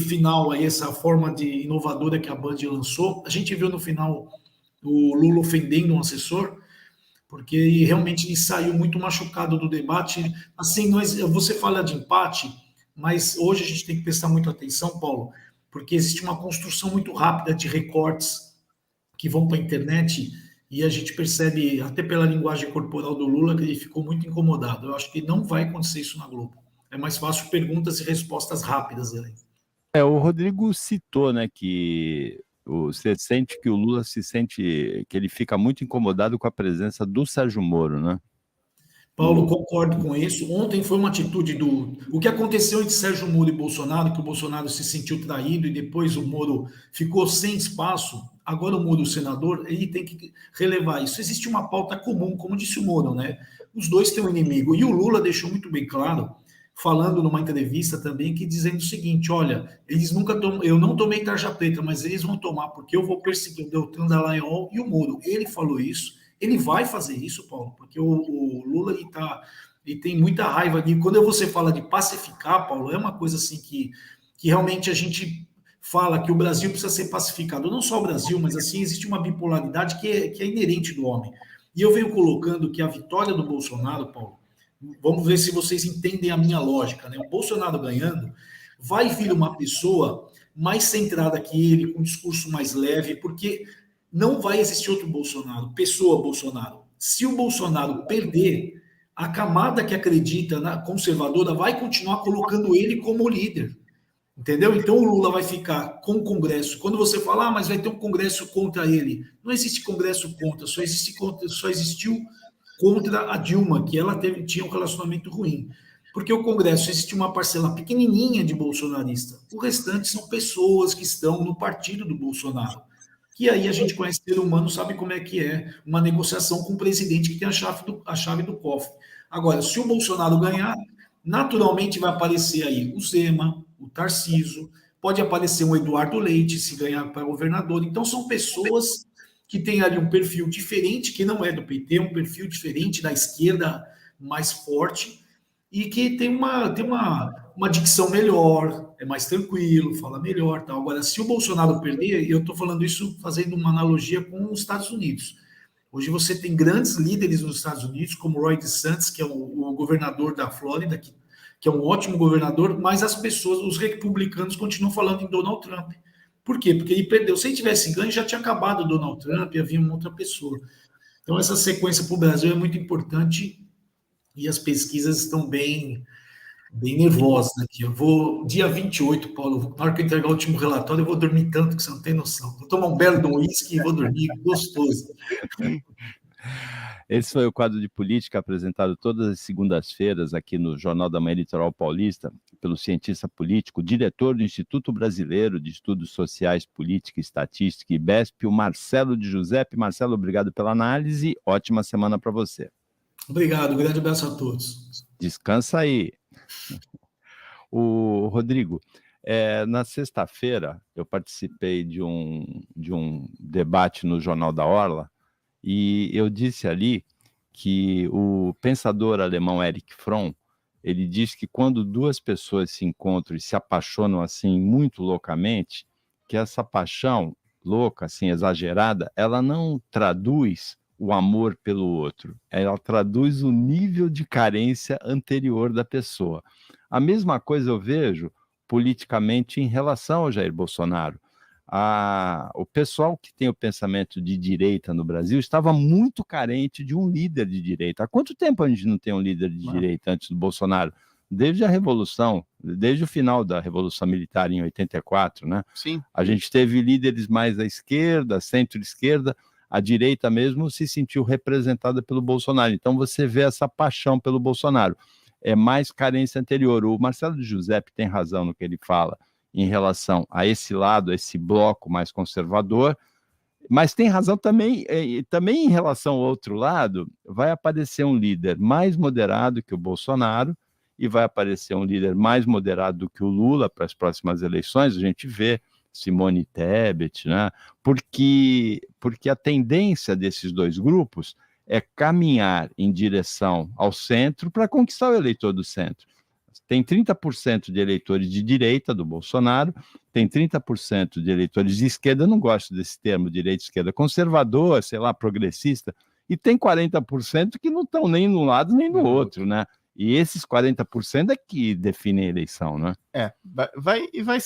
final aí, essa forma de inovadora que a Band lançou. A gente viu no final o Lula ofendendo um assessor, porque realmente ele saiu muito machucado do debate. Assim, você fala de empate, mas hoje a gente tem que prestar muita atenção, Paulo, porque existe uma construção muito rápida de recortes que vão para a internet. E a gente percebe, até pela linguagem corporal do Lula, que ele ficou muito incomodado. Eu acho que não vai acontecer isso na Globo. É mais fácil perguntas e respostas rápidas ali. O Rodrigo citou, né, que você sente que o Lula que ele fica muito incomodado com a presença do Sérgio Moro, né? Paulo, concordo com isso. Ontem foi uma atitude o que aconteceu entre Sérgio Moro e Bolsonaro, que o Bolsonaro se sentiu traído e depois o Moro ficou sem espaço. Agora o Moro, o senador, ele tem que relevar isso. Existe uma pauta comum, como disse o Moro, né? Os dois têm um inimigo. E o Lula deixou muito bem claro, falando numa entrevista também, que dizendo o seguinte, olha, eu não tomei tarja preta, mas eles vão tomar, porque eu vou perseguir o Deltan Dallagnol e o Moro. Ele falou isso. Ele vai fazer isso, Paulo, porque o Lula ele tem muita raiva ali. Quando você fala de pacificar, Paulo, é uma coisa assim que realmente a gente fala que o Brasil precisa ser pacificado. Não só o Brasil, mas assim, existe uma bipolaridade que é inerente do homem. E eu venho colocando que a vitória do Bolsonaro, Paulo, vamos ver se vocês entendem a minha lógica, né? O Bolsonaro ganhando, vai vir uma pessoa mais centrada que ele, com um discurso mais leve, porque não vai existir outro Bolsonaro, pessoa Bolsonaro. Se o Bolsonaro perder, a camada que acredita na conservadora vai continuar colocando ele como líder. Entendeu? Então o Lula vai ficar com o Congresso. Quando você fala, mas vai ter um Congresso contra ele. Não existe Congresso contra, só existiu contra a Dilma, que ela tinha um relacionamento ruim. Porque o Congresso existe uma parcela pequenininha de bolsonarista. O restante são pessoas que estão no partido do Bolsonaro. Que aí a gente conhece ser humano, sabe como é que é uma negociação com um presidente que tem a chave do cofre. Agora, se o Bolsonaro ganhar, naturalmente vai aparecer aí o Zema, o Tarcísio, pode aparecer um Eduardo Leite se ganhar para governador. Então, são pessoas que têm ali um perfil diferente, que não é do PT, um perfil diferente da esquerda mais forte, e que tem uma dicção melhor, é mais tranquilo, fala melhor. Tal. Agora, se o Bolsonaro perder, e eu estou falando isso fazendo uma analogia com os Estados Unidos. Hoje você tem grandes líderes nos Estados Unidos, como Roy DeSantis, que é o governador da Flórida, que é um ótimo governador, mas as pessoas, os republicanos, continuam falando em Donald Trump. Por quê? Porque ele perdeu. Se ele tivesse ganho, já tinha acabado o Donald Trump e havia uma outra pessoa. Então, essa sequência para o Brasil é muito importante e as pesquisas estão bem nervosas aqui. Eu vou, dia 28, Paulo, na hora que eu entregar o último relatório, eu vou dormir tanto que você não tem noção. Vou tomar um belo de um uísque e vou dormir gostoso. Esse foi o quadro de política apresentado todas as segundas-feiras aqui no Jornal da Manhã Litoral Paulista, pelo cientista político, diretor do Instituto Brasileiro de Estudos Sociais, Política e Estatística, IBESP, o Marcelo de Giuseppe. Marcelo, obrigado pela análise. Ótima semana para você. Obrigado, um grande abraço a todos. Descansa aí. O Rodrigo, na sexta-feira eu participei de um debate no Jornal da Orla, e eu disse ali que o pensador alemão Erich Fromm, ele diz que quando duas pessoas se encontram e se apaixonam assim muito loucamente, que essa paixão louca, assim, exagerada, ela não traduz o amor pelo outro, ela traduz o nível de carência anterior da pessoa. A mesma coisa eu vejo politicamente em relação ao Jair Bolsonaro. O pessoal que tem o pensamento de direita no Brasil estava muito carente de um líder de direita. Há quanto tempo a gente não tem um líder de direita antes do Bolsonaro? Desde a Revolução, desde o final da Revolução Militar em 84, né? Sim. A gente teve líderes mais à esquerda, centro-esquerda, a direita mesmo se sentiu representada pelo Bolsonaro. Então você vê essa paixão pelo Bolsonaro. É mais carência anterior. O Marcelo de Giuseppe tem razão no que ele fala em relação a esse lado, esse bloco mais conservador, mas tem razão também em relação ao outro lado. Vai aparecer um líder mais moderado que o Bolsonaro e vai aparecer um líder mais moderado do que o Lula para as próximas eleições. A gente vê Simone Tebet, né? Porque a tendência desses dois grupos é caminhar em direção ao centro para conquistar o eleitor do centro. Tem 30% de eleitores de direita do Bolsonaro, tem 30% de eleitores de esquerda, eu não gosto desse termo, direita e esquerda, conservador, sei lá, progressista, e tem 40% que não estão nem num lado nem no outro, né? E esses 40% é que definem a eleição, né? Vai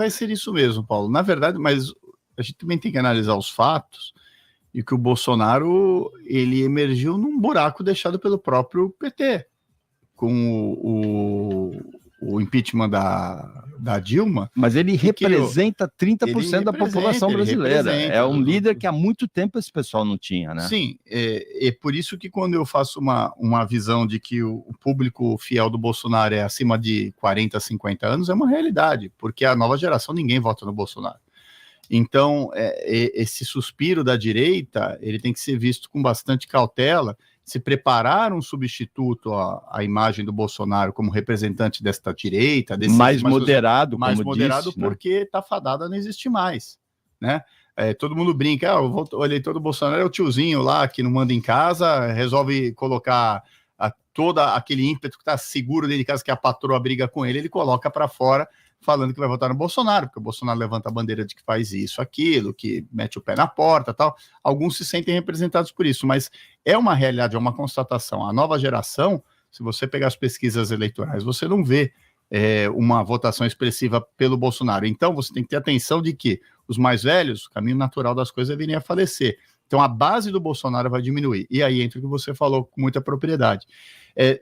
ser isso mesmo, Paulo. Na verdade, mas a gente também tem que analisar os fatos e que o Bolsonaro, ele emergiu num buraco deixado pelo próprio PT. Com o impeachment da Dilma. Mas ele representa 30% da população brasileira. É um líder que há muito tempo esse pessoal não tinha, né? Sim, é por isso que quando eu faço uma visão de que o público fiel do Bolsonaro é acima de 40, 50 anos, é uma realidade, porque a nova geração, ninguém vota no Bolsonaro. Então, esse suspiro da direita, ele tem que ser visto com bastante cautela. Se preparar um substituto à imagem do Bolsonaro como representante desta direita, mais moderado, disse, porque está fadado a não existir mais, né? Todo mundo brinca, o eleitor do Bolsonaro é o tiozinho lá que não manda em casa, resolve colocar todo aquele ímpeto que está seguro dentro de casa, que a patroa briga com ele coloca para fora, falando que vai votar no Bolsonaro, porque o Bolsonaro levanta a bandeira de que faz isso, aquilo, que mete o pé na porta, tal. Alguns se sentem representados por isso, mas é uma realidade, é uma constatação. A nova geração, se você pegar as pesquisas eleitorais, você não vê uma votação expressiva pelo Bolsonaro. Então, você tem que ter atenção de que os mais velhos, o caminho natural das coisas é virem a falecer. Então, a base do Bolsonaro vai diminuir. E aí entra o que você falou com muita propriedade.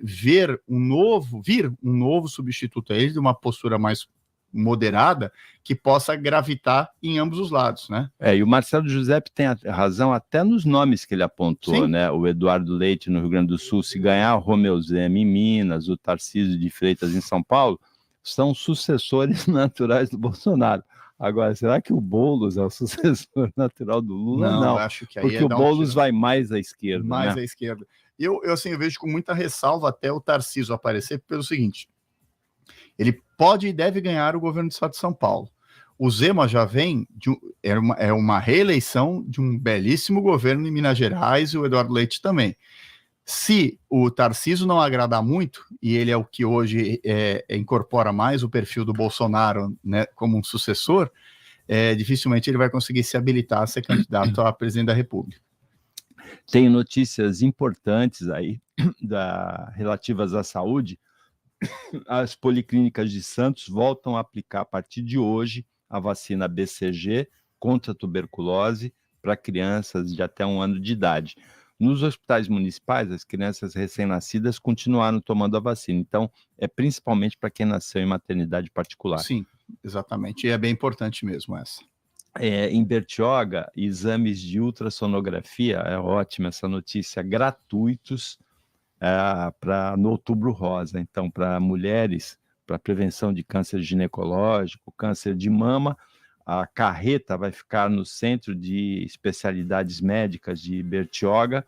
Vir um novo substituto a ele, de uma postura mais moderada, que possa gravitar em ambos os lados, né? E o Marcelo Giuseppe tem razão até nos nomes que ele apontou, Sim. né? O Eduardo Leite no Rio Grande do Sul, se ganhar o Romeu Zema em Minas, o Tarcísio de Freitas em São Paulo, são sucessores naturais do Bolsonaro. Agora, será que o Boulos é o sucessor natural do Lula? Não, acho que aí porque o Boulos vai mais à esquerda. Mais né? à esquerda. Eu vejo com muita ressalva até o Tarcísio aparecer pelo seguinte: ele pode e deve ganhar o governo do estado de São Paulo, o Zema já vem, é uma reeleição de um belíssimo governo em Minas Gerais, e o Eduardo Leite também. Se o Tarcísio não agradar muito, e ele é o que hoje incorpora mais o perfil do Bolsonaro, né, como um sucessor, dificilmente ele vai conseguir se habilitar a ser candidato a presidente da República. Tem notícias importantes aí relativas à saúde. As policlínicas de Santos voltam a aplicar a partir de hoje a vacina BCG contra a tuberculose para crianças de até 1 ano de idade. Nos hospitais municipais, as crianças recém-nascidas continuaram tomando a vacina. Então, é principalmente para quem nasceu em maternidade particular. Sim, exatamente. E é bem importante mesmo essa. Em Bertioga, exames de ultrassonografia, é ótima essa notícia, gratuitos no Outubro Rosa. Então, para mulheres, para prevenção de câncer ginecológico, câncer de mama, a carreta vai ficar no Centro de Especialidades Médicas de Bertioga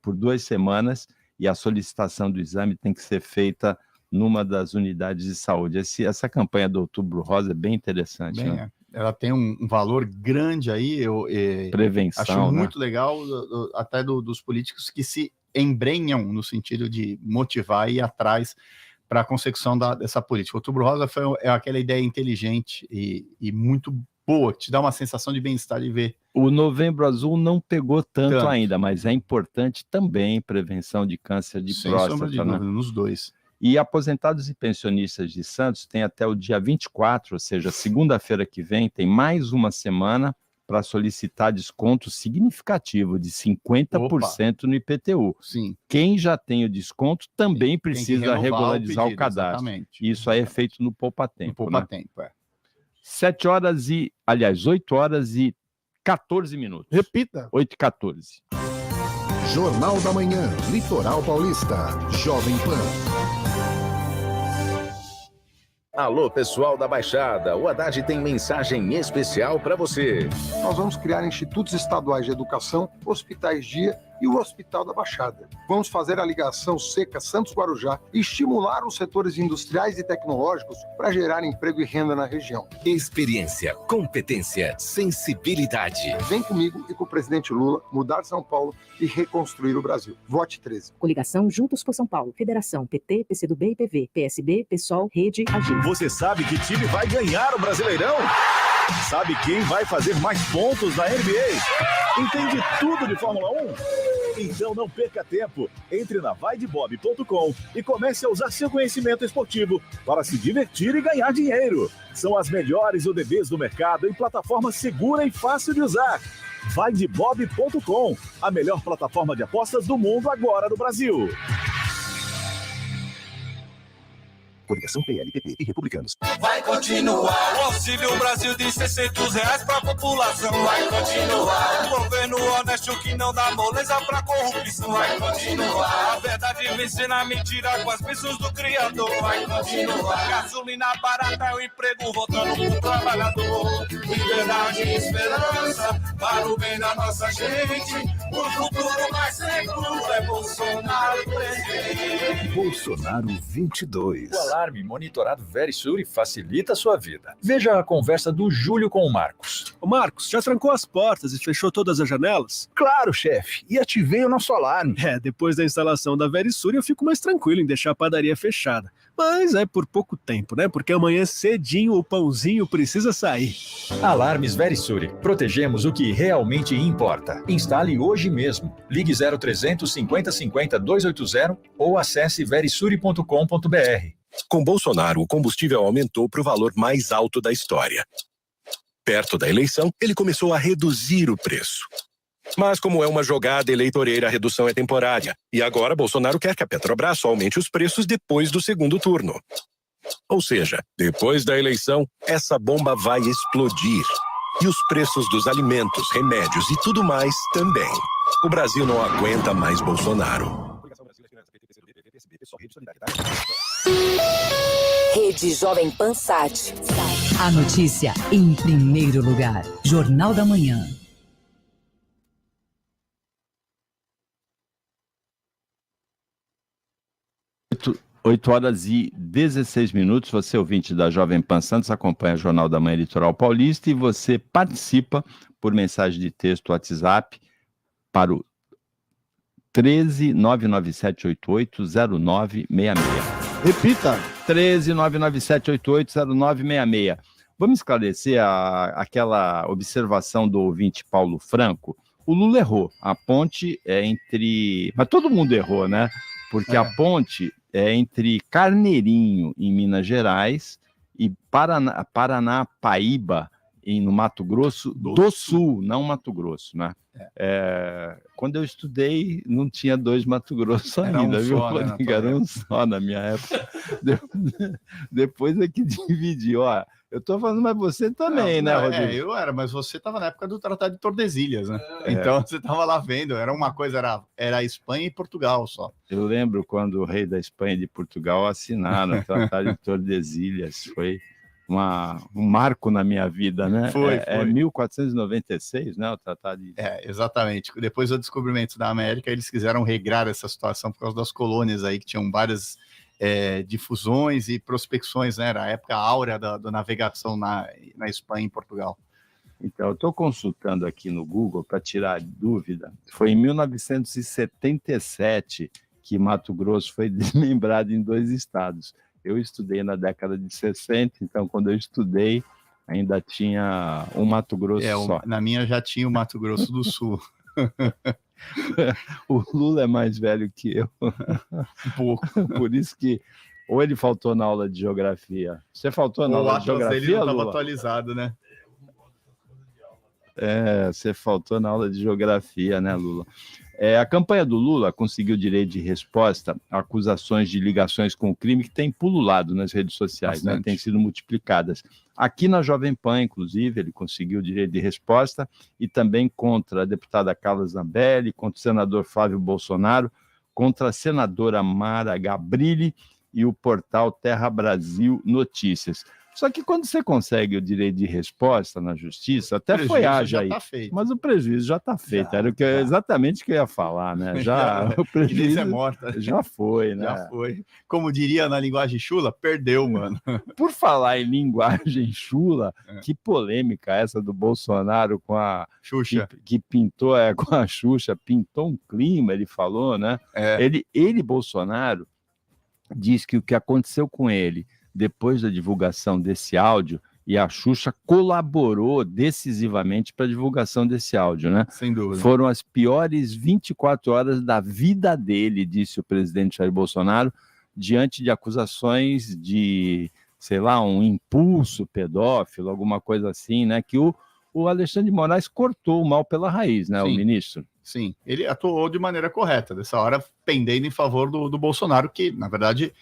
por 2 semanas, e a solicitação do exame tem que ser feita numa das unidades de saúde. Essa campanha do Outubro Rosa é bem interessante. Né? Ela tem um valor grande aí. Prevenção, acho né? muito legal, até dos políticos que se embrenham no sentido de motivar e ir atrás para a consecução dessa política. O Outubro Rosa é aquela ideia inteligente e muito boa, que te dá uma sensação de bem-estar de ver. O Novembro Azul não pegou tanto ainda, mas é importante também prevenção de câncer de próstata. Sem sombra de dúvida, nos dois. E aposentados e pensionistas de Santos têm até o dia 24, ou seja, segunda-feira que vem, tem mais uma semana para solicitar desconto significativo de 50% no IPTU. Sim. Quem já tem o desconto também precisa regularizar o cadastro. Exatamente. Isso aí é feito no Poupa Tempo. No Poupa Tempo, 8 horas e 14 minutos. Repita. 8h14. Jornal da Manhã, Litoral Paulista, Jovem Pan. Alô, pessoal da Baixada, o Haddad tem mensagem especial para você. Nós vamos criar institutos estaduais de educação, hospitais dia e o Hospital da Baixada. Vamos fazer a ligação seca Santos-Guarujá e estimular os setores industriais e tecnológicos para gerar emprego e renda na região. Experiência, competência, sensibilidade. Vem comigo e com o presidente Lula mudar São Paulo e reconstruir o Brasil. Vote 13. Coligação Juntos por São Paulo. Federação PT, PCdoB e PV. PSB, PSOL, Rede, AGI. Você sabe que time vai ganhar o Brasileirão? Sabe quem vai fazer mais pontos na NBA? Entende tudo de Fórmula 1? Então não perca tempo. Entre na vaidebob.com e comece a usar seu conhecimento esportivo para se divertir e ganhar dinheiro. São as melhores ODBs do mercado em plataforma segura e fácil de usar. Vaidebob.com, a melhor plataforma de apostas do mundo agora no Brasil. Coligação PL, PP e Republicanos. Vai continuar o Auxílio Brasil de R$600 pra população. Vai continuar o governo honesto que não dá moleza pra corrupção. Vai continuar a verdade vencendo a mentira com as bênçãos do Criador. Vai continuar gasolina barata é o emprego voltando pro trabalhador. Liberdade e esperança para o bem da nossa gente. O futuro mais seguro é Bolsonaro presidente. Bolsonaro 22. O alarme monitorado Verisure facilita a sua vida. Veja a conversa do Júlio com o Marcos. Ô Marcos, já trancou as portas e fechou todas as janelas? Claro, chefe. E ativei o nosso alarme. Depois da instalação da Verisure eu fico mais tranquilo em deixar a padaria fechada. Mas é por pouco tempo, né? Porque amanhã cedinho o pãozinho precisa sair. Alarmes Verisure. Protegemos o que realmente importa. Instale hoje mesmo. Ligue 0300 50 50 280 ou acesse verisure.com.br. Com Bolsonaro, o combustível aumentou para o valor mais alto da história. Perto da eleição, ele começou a reduzir o preço. Mas como é uma jogada eleitoreira, a redução é temporária. E agora Bolsonaro quer que a Petrobras só aumente os preços depois do segundo turno. Ou seja, depois da eleição, essa bomba vai explodir. E os preços dos alimentos, remédios e tudo mais também. O Brasil não aguenta mais Bolsonaro. Rede Jovem Pan Sat. A notícia em primeiro lugar. Jornal da Manhã. 8 horas e 16 minutos, você ouvinte da Jovem Pan Santos, acompanha o Jornal da Manhã Litoral Paulista e você participa por mensagem de texto WhatsApp para o 13997880966. Repita. 13997880966. Vamos esclarecer aquela observação do ouvinte Paulo Franco. O Lula errou. A ponte é entre... Mas todo mundo errou, né? Porque a ponte é entre Carneirinho, em Minas Gerais, e Paranapaíba, no Mato Grosso do Sul, não Mato Grosso, né? Quando eu estudei, não tinha 2 Mato Grosso ainda, viu, Rodrigo? Era um só na minha época. Depois é que dividiu. Ó, eu estou falando, mas você também, né, Rodrigo? Eu era, mas você estava na época do Tratado de Tordesilhas, né? Então você estava lá vendo, era uma coisa, era Espanha e Portugal só. Eu lembro quando o rei da Espanha e de Portugal assinaram o Tratado de Tordesilhas, foi um marco na minha vida, né? Foi. 1496, né? O Tratado de... Exatamente. Depois do descobrimento da América, eles quiseram regrar essa situação por causa das colônias aí, que tinham várias difusões e prospecções, né? Era a época áurea da navegação na Espanha e em Portugal. Então, eu estou consultando aqui no Google para tirar dúvida. Foi em 1977 que Mato Grosso foi desmembrado em 2 estados. Eu estudei na década de 60, então quando eu estudei ainda tinha um Mato Grosso só. Na minha já tinha o Mato Grosso do Sul. O Lula é mais velho que eu. Um pouco. Por isso que ou ele faltou na aula de geografia. Você faltou na aula de geografia, ele não Lula? estava atualizado, né? Você faltou na aula de geografia, né, Lula? A campanha do Lula conseguiu direito de resposta a acusações de ligações com o crime que tem pululado nas redes sociais, né? Têm sido multiplicadas. Aqui na Jovem Pan, inclusive, ele conseguiu direito de resposta e também contra a deputada Carla Zambelli, contra o senador Flávio Bolsonaro, contra a senadora Mara Gabrilli e o portal Terra Brasil Notícias. Só que quando você consegue o direito de resposta na justiça, até foi ágil aí, mas o prejuízo já está feito. Era exatamente o que eu ia falar, né? O prejuízo é morta. Já foi, né? Já foi. Como diria na linguagem chula, perdeu, mano. Por falar em linguagem chula, que polêmica essa do Bolsonaro com a Xuxa. Que pintou com a Xuxa, pintou um clima, ele falou, né? Ele, Bolsonaro, diz que o que aconteceu com ele depois da divulgação desse áudio, e a Xuxa colaborou decisivamente para a divulgação desse áudio, né? Sem dúvida. Foram as piores 24 horas da vida dele, disse o presidente Jair Bolsonaro, diante de acusações de, sei lá, um impulso pedófilo, alguma coisa assim, né? Que o Alexandre de Moraes cortou o mal pela raiz, né? Sim. O ministro. Sim, ele atuou de maneira correta, dessa hora pendendo em favor do Bolsonaro, que, na verdade,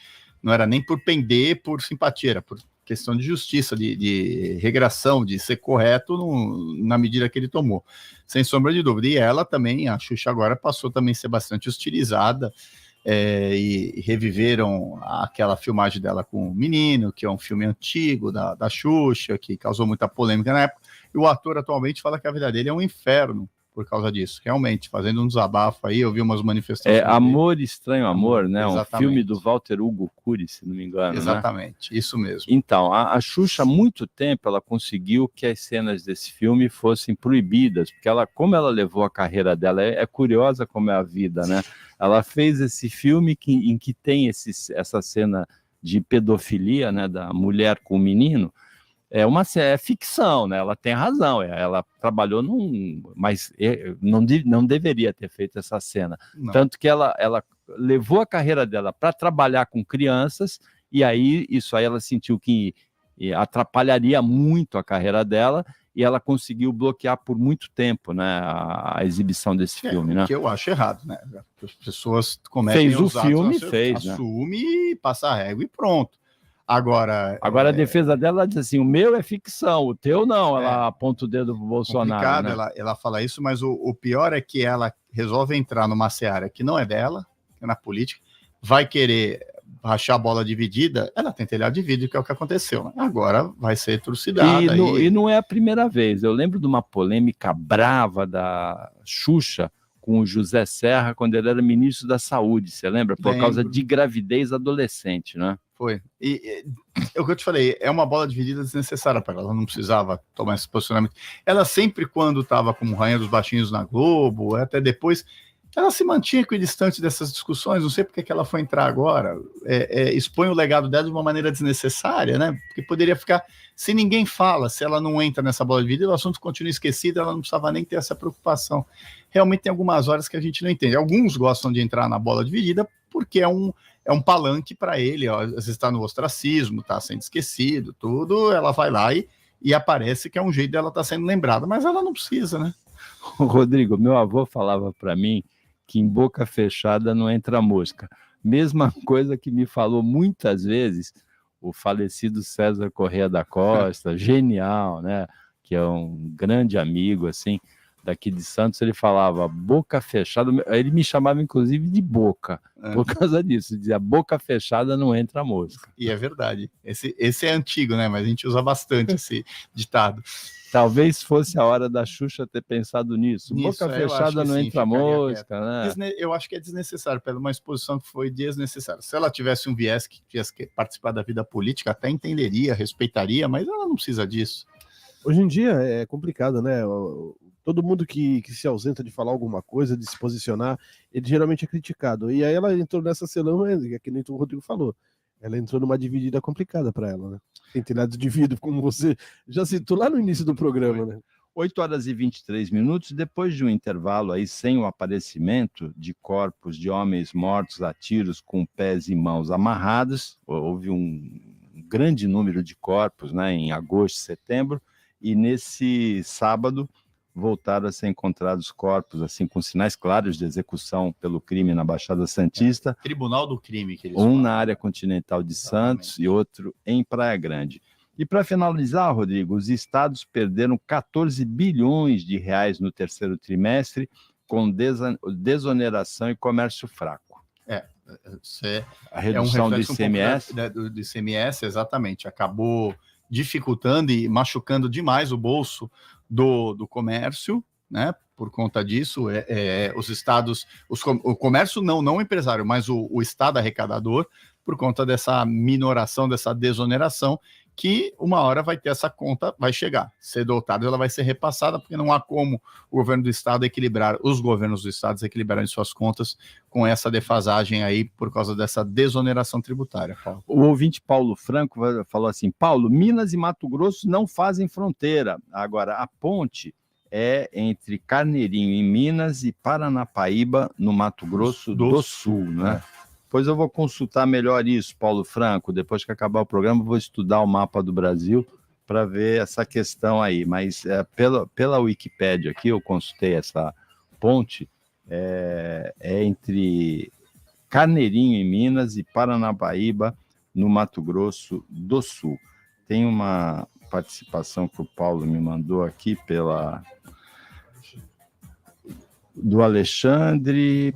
não era nem por pender por simpatia, era por questão de justiça, de regração, de ser correto na medida que ele tomou, sem sombra de dúvida. E ela também, a Xuxa agora passou também a ser bastante hostilizada, e reviveram aquela filmagem dela com o Menino, que é um filme antigo da Xuxa, que causou muita polêmica na época, e o ator atualmente fala que a vida dele é um inferno por causa disso, realmente, fazendo um desabafo aí, eu vi umas manifestações. Amor, Estranho Amor, né? Exatamente. Um filme do Walter Hugo Cury, se não me engano. Exatamente, né? Isso mesmo. Então, a Xuxa, há muito tempo, ela conseguiu que as cenas desse filme fossem proibidas, porque como ela levou a carreira dela, é curiosa como é a vida, né? Ela fez esse filme em que tem essa cena de pedofilia, né, da mulher com o menino. É ficção, né? Ela tem razão, ela trabalhou mas não deveria ter feito essa cena. Não. Tanto que ela levou a carreira dela para trabalhar com crianças, e aí isso aí ela sentiu que atrapalharia muito a carreira dela, e ela conseguiu bloquear por muito tempo, né, a exibição desse filme, né? Que eu acho errado, né? As pessoas cometem fez o filme, assume, né? Passa a régua e pronto. Agora a defesa dela, ela diz assim, o meu é ficção, o teu não, ela aponta o dedo pro Bolsonaro, né? ela fala isso, mas o pior é que ela resolve entrar numa seara que não é dela, que é na política, vai querer rachar a bola dividida, ela tem telhado de vidro, que é o que aconteceu, né? Agora vai ser trucidada. E não é a primeira vez, eu lembro de uma polêmica brava da Xuxa com o José Serra quando ele era ministro da Saúde, você lembra? Por causa de gravidez adolescente, né? Foi. E é o que eu te falei, é uma bola dividida desnecessária para ela não precisava tomar esse posicionamento. Ela sempre, quando estava como Rainha dos Baixinhos na Globo, até depois, ela se mantinha equidistante dessas discussões, não sei porque que ela foi entrar agora, expõe o legado dela de uma maneira desnecessária, né? Porque poderia ficar, se ninguém fala, se ela não entra nessa bola dividida, o assunto continua esquecido, ela não precisava nem ter essa preocupação. Realmente tem algumas horas que a gente não entende. Alguns gostam de entrar na bola dividida porque é um palanque para ele, ó, às vezes está no ostracismo, está sendo esquecido, tudo, ela vai lá e aparece que é um jeito dela estar sendo lembrada, mas ela não precisa, né? Rodrigo, meu avô falava para mim que em boca fechada não entra mosca. Mesma coisa que me falou muitas vezes o falecido César Corrêa da Costa, genial, né? Que é um grande amigo, assim, daqui de Santos. Ele falava boca fechada, ele me chamava inclusive de Boca, por causa disso, dizia boca fechada não entra mosca. E é verdade, esse é antigo, né? Mas a gente usa bastante esse ditado. Talvez fosse a hora da Xuxa ter pensado nisso. Boca fechada não entra mosca, né? Eu acho que é desnecessário, pela uma exposição que foi desnecessária. Se ela tivesse um viés que tivesse que participar da vida política, até entenderia, respeitaria, mas ela não precisa disso. Hoje em dia é complicado, né? Todo mundo que se ausenta de falar alguma coisa, de se posicionar, ele geralmente é criticado. E aí ela entrou nessa celão, que nem o Rodrigo falou. Ela entrou numa dividida complicada para ela, né? Tem telhado de vidro, como você já citou lá no início do programa, né? 8 horas e 23 minutos, depois de um intervalo aí sem o aparecimento de corpos de homens mortos a tiros com pés e mãos amarrados, houve um grande número de corpos, né, em agosto e setembro, e nesse sábado voltaram a ser encontrados corpos, assim, com sinais claros de execução pelo crime na Baixada Santista. Tribunal do crime, que eles falam. Na área continental de Santos e outro em Praia Grande. E para finalizar, Rodrigo, os estados perderam 14 bilhões de reais no terceiro trimestre com desoneração e comércio fraco. A redução do ICMS? Do ICMS, exatamente. Acabou dificultando e machucando demais o bolso do comércio, né? Por conta disso, os estados, o comércio não o empresário, mas o estado arrecadador, por conta dessa minoração, dessa desoneração, que uma hora vai ter essa conta, vai chegar, cedo ou tarde ela vai ser repassada, porque não há como o governo do estado equilibrar, os governos dos estados equilibrarem suas contas com essa defasagem aí, por causa dessa desoneração tributária, Paulo. O ouvinte Paulo Franco falou assim: Paulo, Minas e Mato Grosso não fazem fronteira, agora a ponte é entre Carneirinho, em Minas, e Paranapaíba, no Mato Grosso do Sul, né? Depois eu vou consultar melhor isso, Paulo Franco. Depois que acabar o programa, eu vou estudar o mapa do Brasil para ver essa questão aí. Mas pela Wikipédia aqui, eu consultei essa ponte, é entre Carneirinho, em Minas, e Paranapaíba, no Mato Grosso do Sul. Tem uma participação que o Paulo me mandou aqui do Alexandre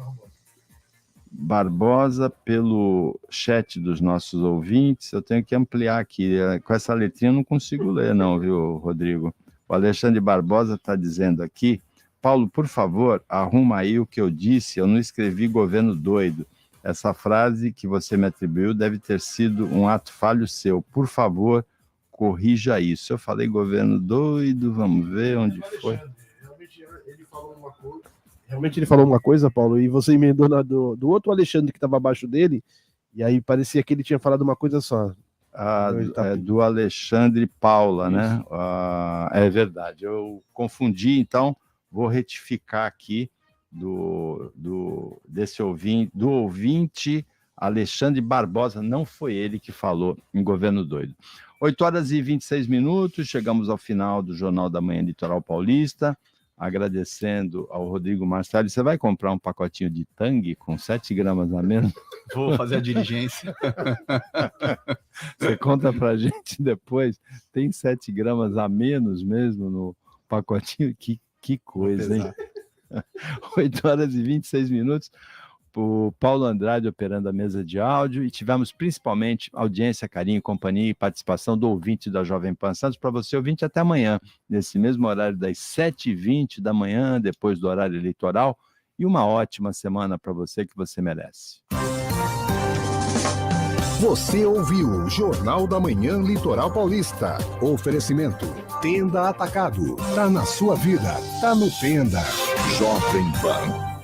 Barbosa pelo chat dos nossos ouvintes. Eu tenho que ampliar aqui, com essa letrinha eu não consigo ler não, viu, Rodrigo? O Alexandre Barbosa está dizendo aqui: Paulo, por favor, arruma aí o que eu disse, eu não escrevi governo doido. Essa frase que você me atribuiu deve ter sido um ato falho seu. Por favor, corrija isso. Eu falei governo doido, vamos ver onde foi. Realmente ele falou uma coisa, Paulo, e você emendou do outro Alexandre que estava abaixo dele, e aí parecia que ele tinha falado uma coisa só. Do Alexandre Paula, né? É verdade, eu confundi, então vou retificar aqui desse ouvinte Alexandre Barbosa, não foi ele que falou em governo doido. 8 horas e 26 minutos, chegamos ao final do Jornal da Manhã Litoral Paulista. Agradecendo ao Rodrigo Marçal. Você vai comprar um pacotinho de Tang com 7 gramas a menos? Vou fazer a diligência. Você conta pra gente depois. Tem 7 gramas a menos mesmo no pacotinho? Que coisa, hein? 8 horas e 26 minutos. O Paulo Andrade operando a mesa de áudio, e tivemos principalmente audiência, carinho, companhia e participação do ouvinte da Jovem Pan Santos. Para você, ouvinte, até amanhã, nesse mesmo horário das 7h20 da manhã, depois do horário eleitoral, e uma ótima semana para você que você merece. Você ouviu o Jornal da Manhã Litoral Paulista. Oferecimento Tenda Atacado. Tá na sua vida, tá no Tenda. Jovem Pan.